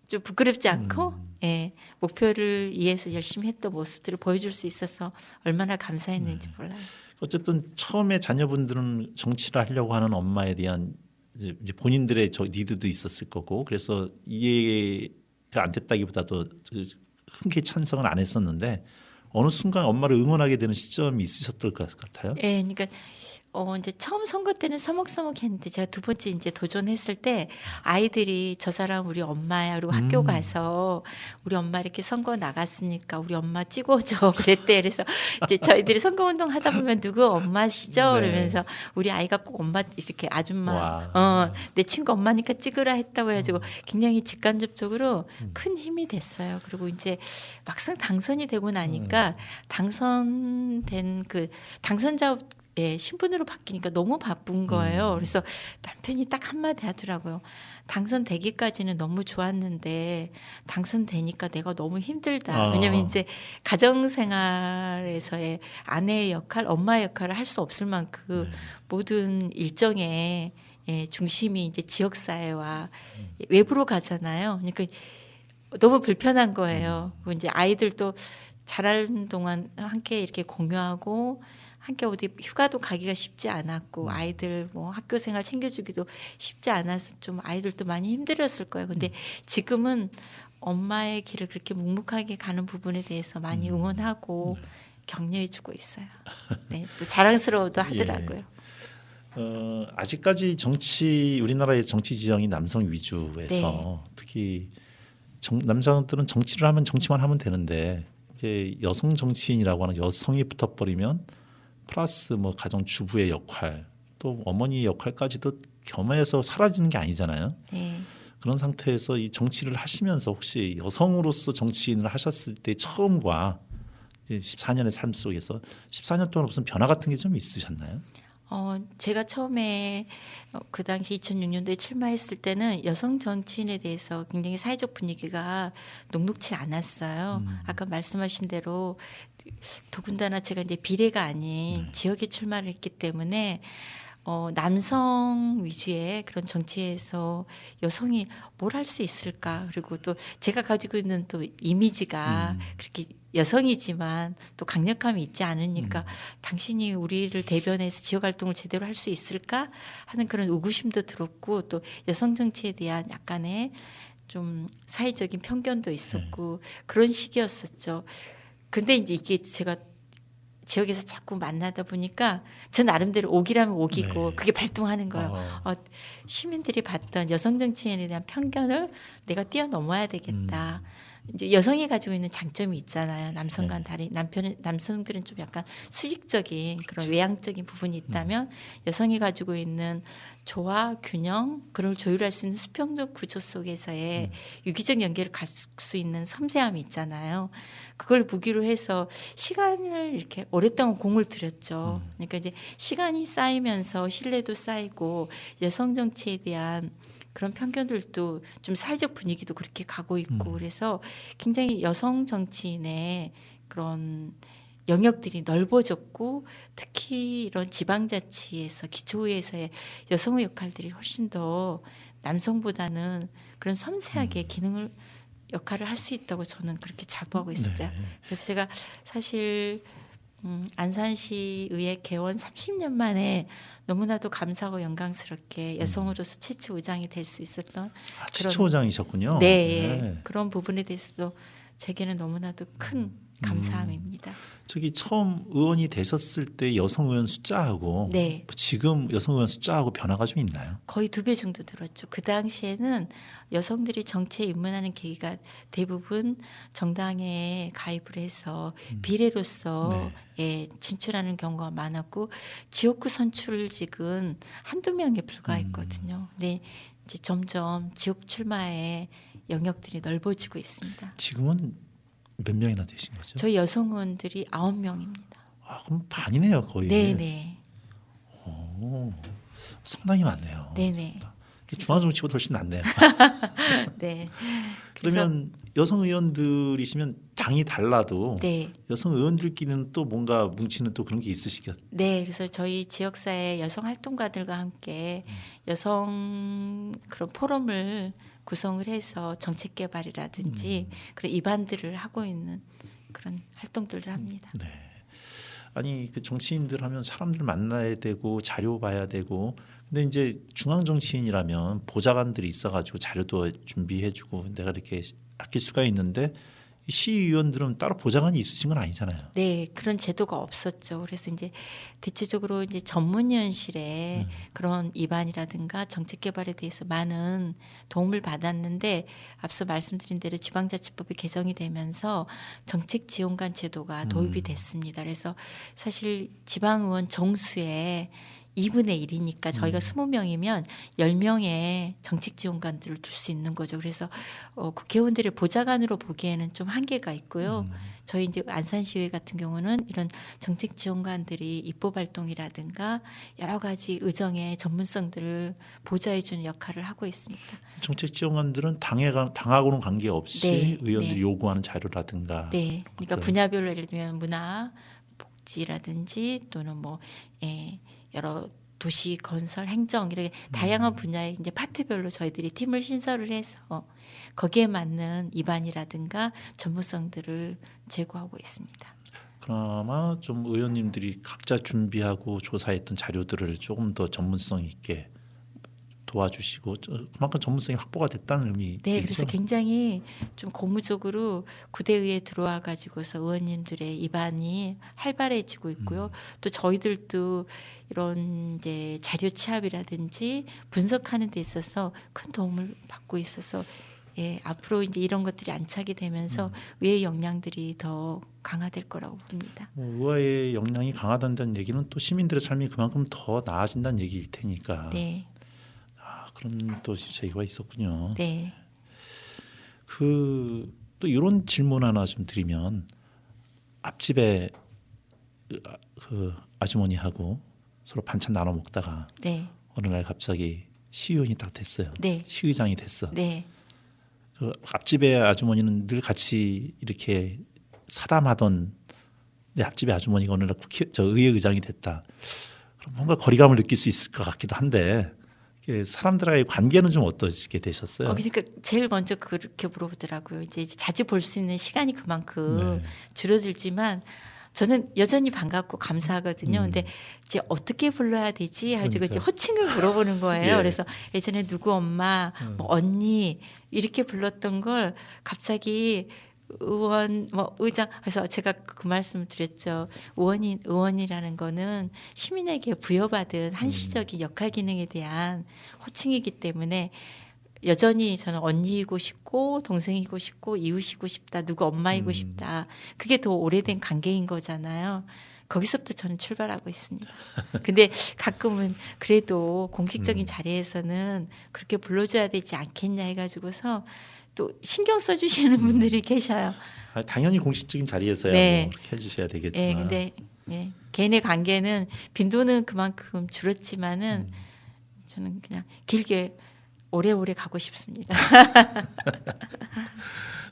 좀 부끄럽지 않고 예, 목표를 위해서 열심히 했던 모습들을 보여줄 수 있어서 얼마나 감사했는지 몰라요. 어쨌든 처음에 자녀분들은 정치를 하려고 하는 엄마에 대한 이제 본인들의 니드도 있었을 거고 그래서 이해가 안 됐다기보다도 흔쾌히 찬성을 안 했었는데 어느 순간 엄마를 응원하게 되는 시점이 있으셨을 것 같아요. 예, 그러니까 이제 처음 선거 때는 서먹서먹했는데 제가 두 번째 이제 도전했을 때 아이들이 저 사람 우리 엄마야 그리고 학교 가서 우리 엄마 이렇게 선거 나갔으니까 우리 엄마 찍어줘 그랬대. 그래서 이제 저희들이 선거운동 하다 보면 누구 엄마시죠? 네. 그러면서 우리 아이가 꼭 엄마 이렇게 아줌마 와. 내 친구 엄마니까 찍으라 했다고 해가지고 굉장히 직간접적으로 큰 힘이 됐어요. 그리고 이제 막상 당선이 되고 나니까 당선된 그 당선자 신분으로 바뀌니까 너무 바쁜 거예요. 그래서 남편이 딱 한마디 하더라고요. 당선되기까지는 너무 좋았는데 당선되니까 내가 너무 힘들다. 왜냐하면 이제 가정생활에서의 아내의 역할, 엄마의 역할을 할 수 없을 만큼 모든 일정의 중심이 이제 지역사회와 외부로 가잖아요. 그러니까 너무 불편한 거예요. 그리고 이제 아이들도 자라는 동안 함께 이렇게 공유하고 함께 어디 휴가도 가기가 쉽지 않았고 아이들 뭐 학교 생활 챙겨주기도 쉽지 않아서 좀 아이들도 많이 힘들었을 거예요. 근데 지금은 엄마의 길을 그렇게 묵묵하게 가는 부분에 대해서 많이 응원하고 격려해주고 있어요. 네, 또 자랑스러워도 하더라고요. 아직까지 우리나라의 정치 지형이 남성 위주에서 네. 특히 남자들은 정치를 하면 정치만 하면 되는데 이제 여성 정치인이라고 하는 여성이 붙어버리면 플러스 뭐 가정 주부의 역할 또 어머니의 역할까지도 겸해서 사라지는 게 아니잖아요. 네. 그런 상태에서 이 정치를 하시면서 혹시 여성으로서 정치인을 하셨을 때 처음과 14년의 삶 속에서 14년 동안 무슨 변화 같은 게 좀 있으셨나요? 제가 처음에 그 당시 2006년도에 출마했을 때는 여성 정치인에 대해서 굉장히 사회적 분위기가 녹록치 않았어요. 아까 말씀하신 대로 더군다나 제가 이제 비례가 아닌 지역에 출마를 했기 때문에 남성 위주의 그런 정치에서 여성이 뭘 할 수 있을까? 그리고 또 제가 가지고 있는 또 이미지가 그렇게 여성이지만 또 강력함이 있지 않으니까 당신이 우리를 대변해서 지역 활동을 제대로 할 수 있을까 하는 그런 의구심도 들었고 또 여성 정치에 대한 약간의 좀 사회적인 편견도 있었고 그런 시기였었죠. 근데 이제 이게 제가 지역에서 자꾸 만나다 보니까 저 나름대로 옥이라면 옥이고 네. 그게 발동하는 거예요. 시민들이 봤던 여성 정치인에 대한 편견을 내가 뛰어넘어야 되겠다. 이제 여성이 가지고 있는 장점이 있잖아요. 남성과는 다른 남성들은 좀 약간 수직적인 그런 외향적인 부분이 있다면 여성이 가지고 있는 조화, 균형, 그걸 조율할 수 있는 수평적 구조 속에서의 유기적 연계를 갈 수 있는 섬세함이 있잖아요. 그걸 무기로 해서 시간을 이렇게 오랫동안 공을 들였죠. 그러니까 이제 시간이 쌓이면서 신뢰도 쌓이고 여성 정치에 대한 그런 편견들도 좀 사회적 분위기도 그렇게 가고 있고 그래서 굉장히 여성 정치인의 그런 영역들이 넓어졌고 특히 이런 지방자치에서 기초의회에서의 여성의 역할들이 훨씬 더 남성보다는 그런 섬세하게 기능을 역할을 할 수 있다고 저는 그렇게 자부하고 있습니다. 그래서 제가 사실 안산시의회 개원 30년 만에 너무나도 감사하고 영광스럽게 여성으로서 최초 의장이 될 수 있었던 최초장이셨군요. 네, 그런 부분에 대해서도 제게는 너무나도 큰 감사함입니다. 저기 처음 의원이 되셨을 때 여성 의원 숫자하고 네. 지금 여성 의원 숫자하고 변화가 좀 있나요? 거의 2배 정도 늘었죠. 그 당시에는 여성들이 정치에 입문하는 계기가 대부분 정당에 가입을 해서 비례로서 진출하는 경우가 많았고 지역구 선출직은 한두 명에 불과했거든요. 근데 이제 점점 지역 출마의 영역들이 넓어지고 있습니다. 지금은 몇 명이나 되신 거죠? 저희 여성 의원들이 9명입니다. 그럼 반이네요, 거의. 네네. 상당히 많네요. 네네. 중앙정치보다 훨씬 낫네요. 네. 그러면 여성 의원들이시면 당이 달라도 네. 여성 의원들끼리는 또 뭔가 뭉치는 또 그런 게 있으시겠? 네, 그래서 저희 지역사회 여성 활동가들과 함께 여성 그런 포럼을 구성을 해서 정책 개발이라든지 그런 입안들을 하고 있는 그런 활동들을 합니다. 네. 아니 그 정치인들 하면 사람들 만나야 되고 자료 봐야 되고 근데 이제 중앙 정치인이라면 보좌관들이 있어가지고 자료도 준비해주고 내가 이렇게 아낄 수가 있는데 시의원들은 따로 보좌관이 있으신 건 아니잖아요. 네, 그런 제도가 없었죠. 그래서 이제 대체적으로 이제 전문위원실에 그런 입안이라든가 정책 개발에 대해서 많은 도움을 받았는데 앞서 말씀드린 대로 지방자치법이 개정이 되면서 정책 지원관 제도가 도입이 됐습니다. 그래서 사실 지방의원 정수에 2분의 1이니까 저희가 20명이면 10명의 정책 지원관들을 둘 수 있는 거죠. 그래서 국회의원들의 보좌관으로 보기에는 좀 한계가 있고요. 저희 이제 안산시의회 같은 경우는 이런 정책 지원관들이 입법 활동이라든가 여러 가지 의정의 전문성들을 보좌해주는 역할을 하고 있습니다. 정책 지원관들은 당하고는 관계없이 네, 의원들이 네. 요구하는 자료라든가 네, 그러니까 분야별로 예를 들면 문화, 복지라든지 또는 뭐 여러 도시 건설, 행정 이렇게 다양한 분야의 이제 파트별로 저희들이 팀을 신설을 해서 거기에 맞는 입안이라든가 전문성들을 제고하고 있습니다. 그나마 좀 의원님들이 각자 준비하고 조사했던 자료들을 조금 더 전문성 있게 도와주시고 그만큼 전문성이 확보가 됐다는 의미. 네, 그래서 굉장히 좀 고무적으로 구대의에 들어와 가지고서 의원님들의 입안이 활발해지고 있고요. 또 저희들도 이런 이제 자료 취합이라든지 분석하는 데 있어서 큰 도움을 받고 있어서 예, 앞으로 이제 이런 것들이 안착이 되면서 의회 역량들이 더 강화될 거라고 봅니다. 의회의 역량이 강화된다는 얘기는 또 시민들의 삶이 그만큼 더 나아진다는 얘기일 테니까. 네, 그런 또 제기가 있었군요. 네, 또 이런 질문 하나 좀 드리면 앞집에 그 아주머니하고 서로 반찬 나눠 먹다가 네, 어느 날 갑자기 시의원이 딱 됐어요. 네, 시의장이 됐어. 네, 그 앞집의 아주머니는 늘 같이 이렇게 사담하던 내 앞집의 아주머니가 어느 날 의회 의장이 됐다. 그럼 뭔가 거리감을 느낄 수 있을 것 같기도 한데 사람들과의 관계는 좀 어떠시게 되셨어요? 그러니까 제일 먼저 그렇게 물어보더라고요. 이제 자주 볼 수 있는 시간이 그만큼 줄어들지만 저는 여전히 반갑고 감사하거든요. 근데 이제 어떻게 불러야 되지? 하지고 이제 호칭을 물어보는 거예요. 예. 그래서 예전에 누구 엄마, 뭐 언니 이렇게 불렀던 걸 갑자기 의원, 뭐 의장, 그래서 제가 그 말씀을 드렸죠. 의원이라는 거는 시민에게 부여받은 한시적인 역할 기능에 대한 호칭이기 때문에 여전히 저는 언니이고 싶고 동생이고 싶고 이웃이고 싶다, 누구 엄마이고 싶다. 그게 더 오래된 관계인 거잖아요. 거기서부터 저는 출발하고 있습니다. 근데 가끔은 그래도 공식적인 자리에서는 그렇게 불러줘야 되지 않겠냐 해가지고서 또 신경 써주시는 분들이 계셔요. 당연히 공식적인 자리에서야 네. 뭐 그렇게 해주셔야 되겠지만. 예, 근데 예, 개인의 관계는 빈도는 그만큼 줄었지만은 저는 그냥 길게 오래오래 가고 싶습니다.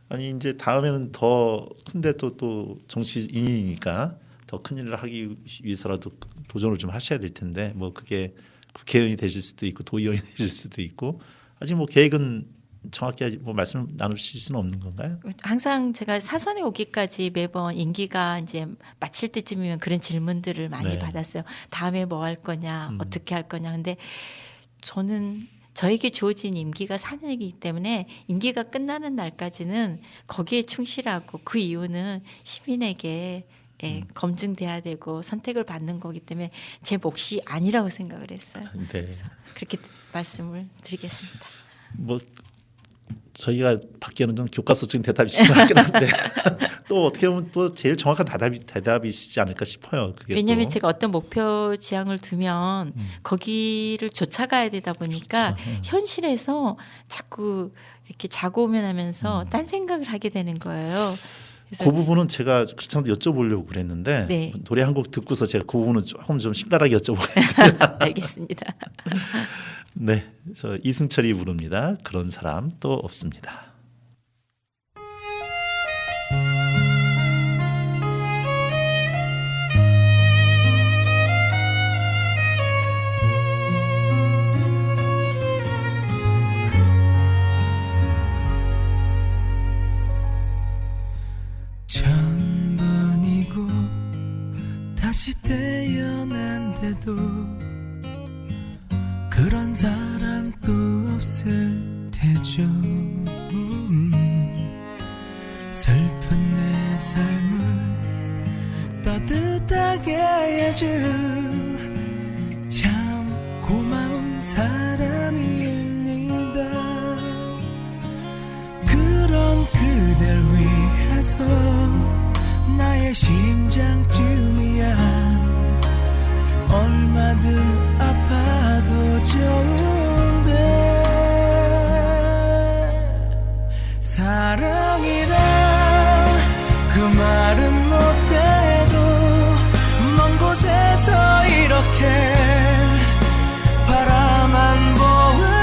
아니 이제 다음에는 더 큰데 또 정치인이니까 더 큰 일을 하기 위해서라도 도전을 좀 하셔야 될 텐데 뭐 그게 국회의원이 되실 수도 있고 도의원이 되실 수도 있고 아직 뭐 계획은 정확히 뭐 말씀 나누실 수는 없는 건가요? 항상 제가 사선에 오기까지 매번 임기가 이제 마칠 때쯤이면 그런 질문들을 많이 네. 받았어요. 다음에 뭐 할 거냐, 어떻게 할 거냐. 근데 저는 저에게 주어진 임기가 4년이기 때문에 임기가 끝나는 날까지는 거기에 충실하고 그 이유는 시민에게 검증돼야 되고 선택을 받는 거기 때문에 제 몫이 아니라고 생각을 했어요. 네. 그래서 그렇게 말씀을 드리겠습니다. 뭐 저희가 받기에는 좀 교과서적인 대답이신 것 같긴 한데 또 어떻게 보면 또 제일 정확한 대답이시지 않을까 싶어요. 그게 왜냐하면 또. 제가 어떤 목표 지향을 두면 거기를 쫓아가야 되다 보니까 그렇죠. 현실에서 자꾸 이렇게 자고우면하면서 딴 생각을 하게 되는 거예요. 그래서 그 부분은 제가 그렇지 않아도 여쭤보려고 그랬는데 네. 노래 한 곡 듣고서 제가 그 부분은 조금 좀 신랄하게 여쭤보겠습니다. 알겠습니다. 네, 저 이승철이 부릅니다. 그런 사람 또 없습니다. 천번이고 다시 태어난데도 그런 사람 또 없을 테죠. 슬픈 내 삶을 따뜻하게 해준 참 고마운 사람입니다. 그런 그댈 위해서 나의 심장쯤이야 얼마든 아파도 좋은데 사랑이란 그 말은 못해도 먼 곳에서 이렇게 바라만 보아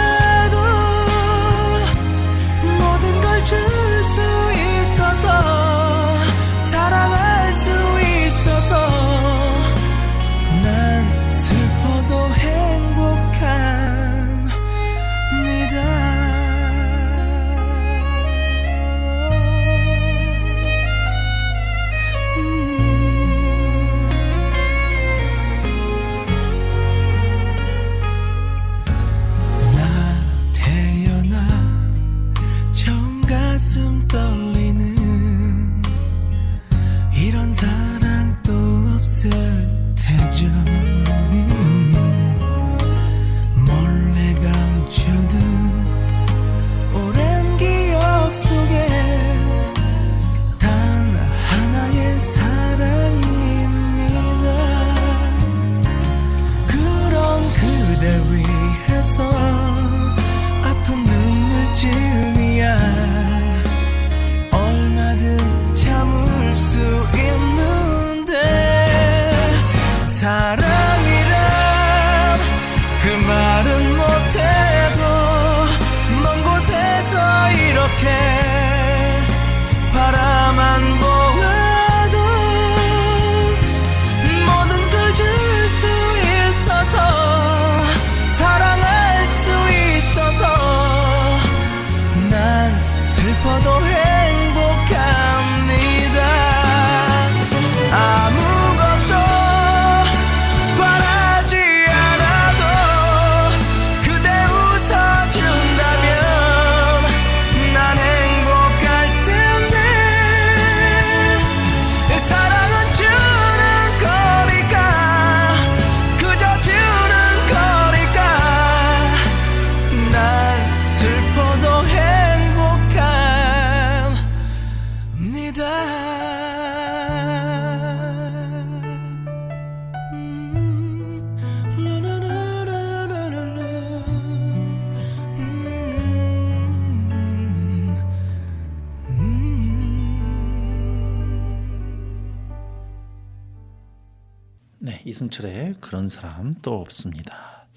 네, 이승철의 그런 사람 또 없습니다.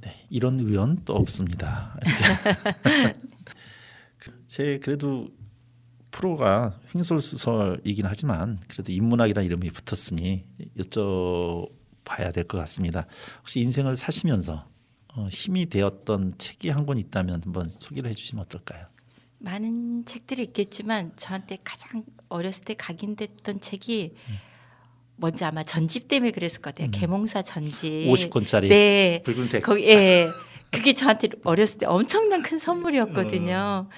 네, 이런 의원 또 없습니다. 제 그래도 프로가 횡설수설이긴 하지만 그래도 인문학이라는 이름이 붙었으니 여쭤봐야 될 것 같습니다. 혹시 인생을 사시면서 힘이 되었던 책이 한 권 있다면 한번 소개를 해주시면 어떨까요? 많은 책들이 있겠지만 저한테 가장 어렸을 때 각인됐던 책이 먼저 아마 전집 때문에 그랬을 것 같아요. 계몽사 전집. 50권짜리 네. 붉은색. 거기 예. 그게 저한테 어렸을 때 엄청난 큰 선물이었거든요.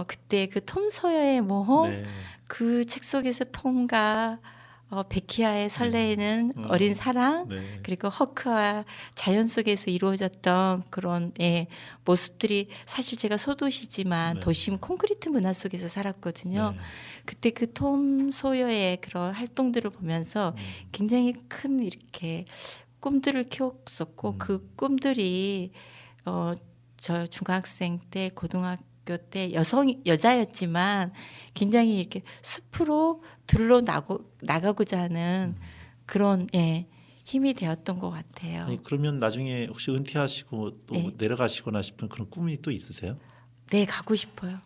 그때 그 톰 소여의 모험 네. 그 책 속에서 톰과 베키아의 설레이는 어린 사랑 네. 그리고 허크와 자연 속에서 이루어졌던 그런 모습들이 사실 제가 소도시지만 네. 도심 콘크리트 문화 속에서 살았거든요. 네. 그때 그 톰 소여의 그런 활동들을 보면서 굉장히 큰 이렇게 꿈들을 키웠었고 그 꿈들이 저 중학생 때 고등학교 때 여자였지만 굉장히 이렇게 숲으로 나가고자 하는 그런 힘이 되었던 것 같아요. 아니, 그러면 나중에 혹시 은퇴하시고 또 네. 내려가시거나 싶은 그런 꿈이 또 있으세요? 네, 가고 싶어요.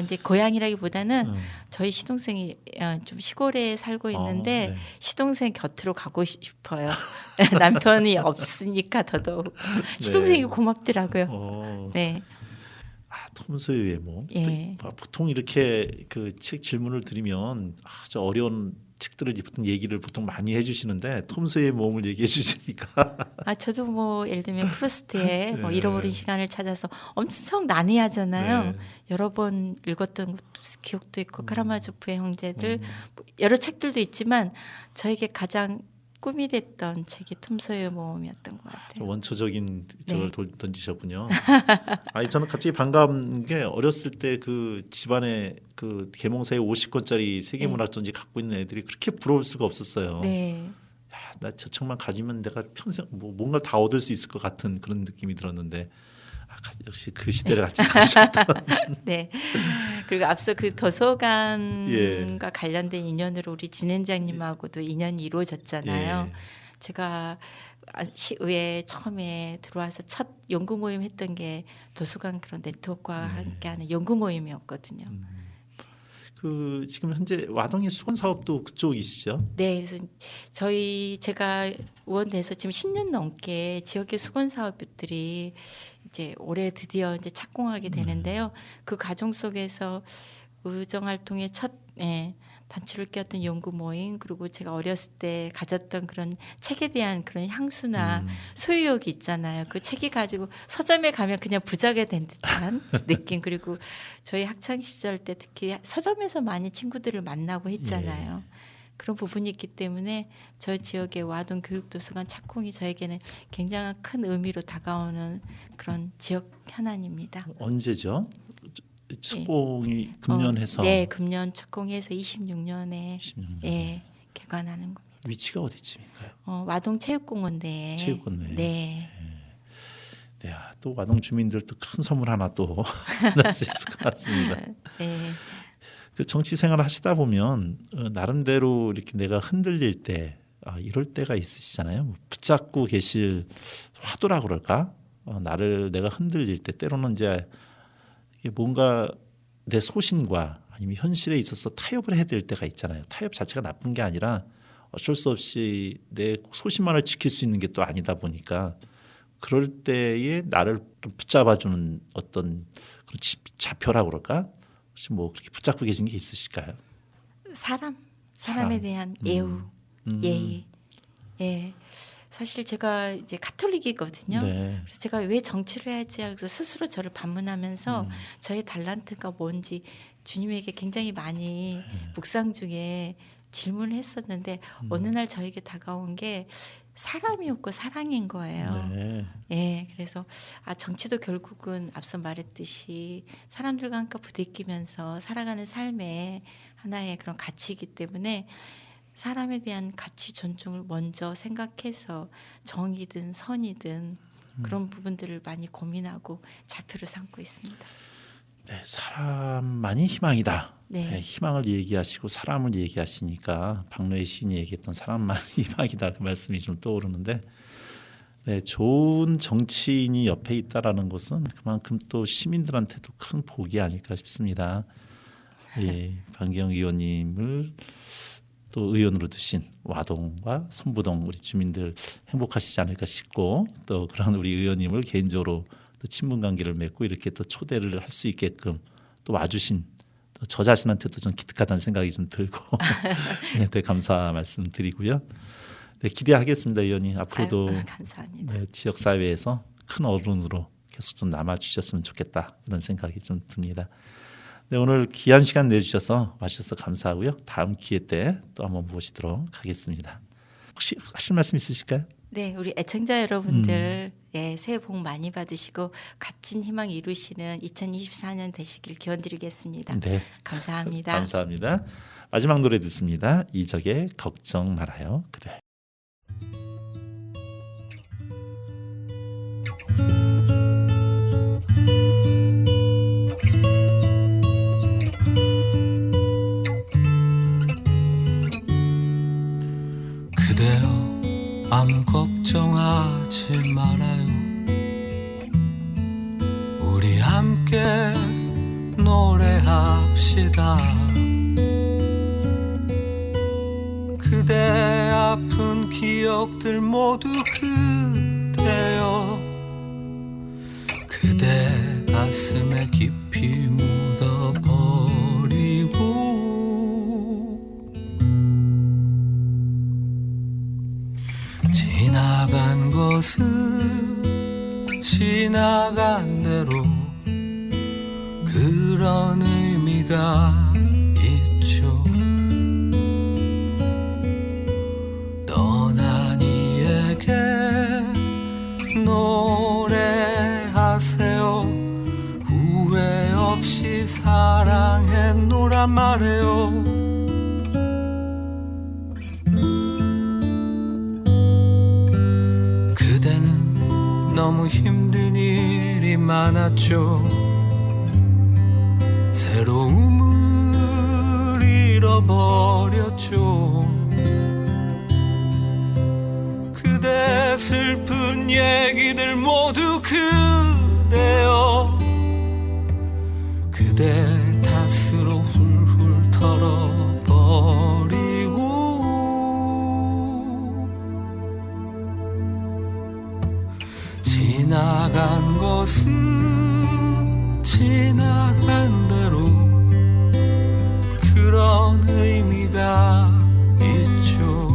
이제 고향이라기보다는 저희 시동생이 좀 시골에 살고 있는데 네. 시동생 곁으로 가고 싶어요. 남편이 없으니까 더더욱 시동생이 고맙더라고요. 네. 톰 소여의 뭐 예. 보통 이렇게 그 책 질문을 드리면 아주 어려운 책들을 보통 얘기를 보통 많이 해주시는데 톰 소여의 몸을 얘기해 주시니까 저도 뭐 예를 들면 프루스트의 뭐 네. 잃어버린 시간을 찾아서 엄청 난해하잖아요. 네. 여러 번 읽었던 것도 기억도 있고 카라마조프의 형제들 뭐 여러 책들도 있지만 저에게 가장 꿈이 됐던 책이 톰 소여의 모험이었던 것 같아요. 원초적인 저걸 네. 던지셨군요. 아니 저는 갑자기 반가운 게 어렸을 때 그 집안에 그 계몽사의 50권짜리 세계문학 전집 갖고 있는 애들이 그렇게 부러울 수가 없었어요. 네. 나 저 책만 가지면 내가 평생 뭐 뭔가 다 얻을 수 있을 것 같은 그런 느낌이 들었는데 역시 그 시대를 같이 사셨다. 네. 그리고 앞서 그 도서관과 예. 관련된 인연으로 우리 진행자님하고도 인연이 이루어졌잖아요. 예. 제가 시의회 처음에 들어와서 첫 연구 모임 했던 게 도서관 그런 네트워크와 함께하는 연구 모임이었거든요. 그 지금 현재 와동의 수건 사업도 그쪽이시죠? 네, 그래서 제가 의원돼서 지금 10년 넘게 지역의 수건 사업들이 이제 올해 드디어 이제 착공하게 되는데요. 그 과정 속에서 의정 활동의 첫 단추를 꼈던 연구 모임 그리고 제가 어렸을 때 가졌던 그런 책에 대한 그런 향수나 소유욕이 있잖아요. 그 책이 가지고 서점에 가면 그냥 부자게 된 듯한 느낌 그리고 저희 학창 시절 때 특히 서점에서 많이 친구들을 만나고 했잖아요. 그런 부분이 있기 때문에 저 지역의 와동 교육도서관 착공이 저에게는 굉장한 큰 의미로 다가오는 그런 지역 현안입니다. 언제죠? 착공이 금년해서 네, 금년 착공해서 26년에 26년. 개관하는 겁니다. 위치가 어디쯤인가요? 와동 체육공원대에 체육관내에. 네. 네, 또 와동 주민들도 큰 선물 하나 또 받을 수 있을 것 같습니다. 네. 그 정치 생활을 하시다 보면 나름대로 이렇게 내가 흔들릴 때 이럴 때가 있으시잖아요. 뭐 붙잡고 계실 화두라 그럴까? 내가 흔들릴 때 때로는 이제 이게 뭔가 내 소신과 아니면 현실에 있어서 타협을 해야 될 때가 있잖아요. 타협 자체가 나쁜 게 아니라 어쩔 수 없이 내 소신만을 지킬 수 있는 게 또 아니다 보니까 그럴 때에 나를 좀 붙잡아주는 어떤 그런 좌표라 그럴까? 혹시 뭐 그렇게 붙잡고 계신 게 있으실까요? 사람에 사람. 대한 예우, 예의. 예. 사실 제가 이제 카톨릭이거든요. 네. 그래서 제가 왜 정치를 해야지 하고 스스로 저를 반문하면서 저의 달란트가 뭔지 주님에게 굉장히 많이 묵상 중에 질문을 했었는데 어느 날 저에게 다가온 게 사람이었고 사랑인 거예요. 네. 예, 그래서 정치도 결국은 앞서 말했듯이 사람들과 함께 부대끼면서 살아가는 삶에 하나의 그런 가치이기 때문에 사람에 대한 가치 존중을 먼저 생각해서 정이든 선이든 그런 부분들을 많이 고민하고 좌표를 삼고 있습니다. 네, 사람만이 희망이다. 네. 네, 희망을 얘기하시고 사람을 얘기하시니까 박노해 시인이 얘기했던 사람만이 희망이다 그 말씀이 좀 떠오르는데, 네, 좋은 정치인이 옆에 있다라는 것은 그만큼 또 시민들한테도 큰 복이 아닐까 싶습니다. 예, 반기영 의원님을 또 의원으로 두신 와동과 선부동 우리 주민들 행복하시지 않을까 싶고, 또 그런 우리 의원님을 개인적으로 또 친분 관계를 맺고 이렇게 또 초대를 할 수 있게끔 또 와주신 또 저 자신한테도 좀 기특하다는 생각이 좀 들고 네, 되게 감사 말씀드리고요. 네, 기대하겠습니다, 의원님. 앞으로도 아유, 감사합니다. 네, 지역 사회에서 큰 어른으로 계속 좀 남아 주셨으면 좋겠다 이런 생각이 좀 듭니다. 네, 오늘 귀한 시간 내주셔서 와주셔서 감사하고요. 다음 기회 때 또 한번 모시도록 하겠습니다. 혹시 하실 말씀 있으실까요? 네, 우리 애청자 여러분들 예, 새해 복 많이 받으시고 값진 희망 이루시는 2024년 되시길 기원드리겠습니다. 네, 감사합니다. 감사합니다. 마지막 노래 듣습니다. 이적의 걱정 말아요 그대. 그대여 아무 걱정하지 말아요. 우리 함께 노래합시다. 그대 아픈 기억들 모두 그대여 그대 가슴에 깊이 묻어버리고 지나간 것은 지나간 대로 그런 의미가 있죠. 떠난 이에게 노래하세요. 후회 없이 사랑했노란 말해요. 너무 힘든 일이 많았죠. 새로움을 잃어버렸죠. 그대 슬픈 얘기들 모두 그대여 그대 탓으로 훌훌 털어버리고 지나간 것은 지나간 대로 그런 의미가 있죠.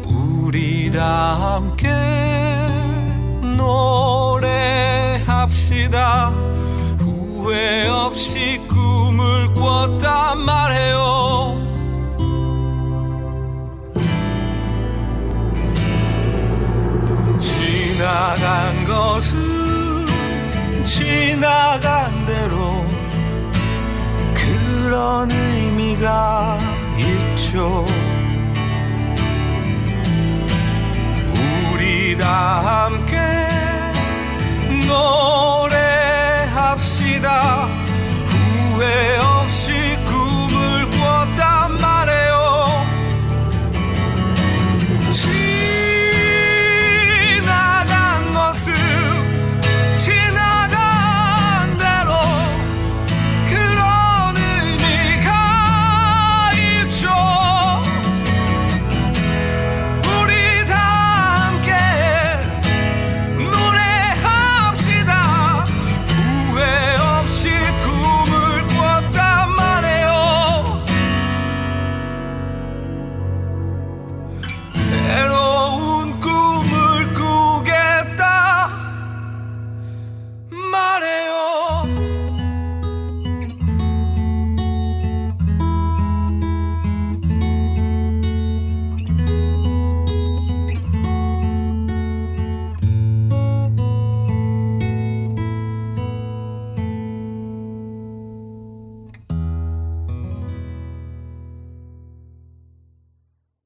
우리 다 함께 노래합시다. 후회 없이 꿈을 꿨단 말해요. 지나간 것은 지나간 대로 그런 의미가 있죠. 우리 다 함께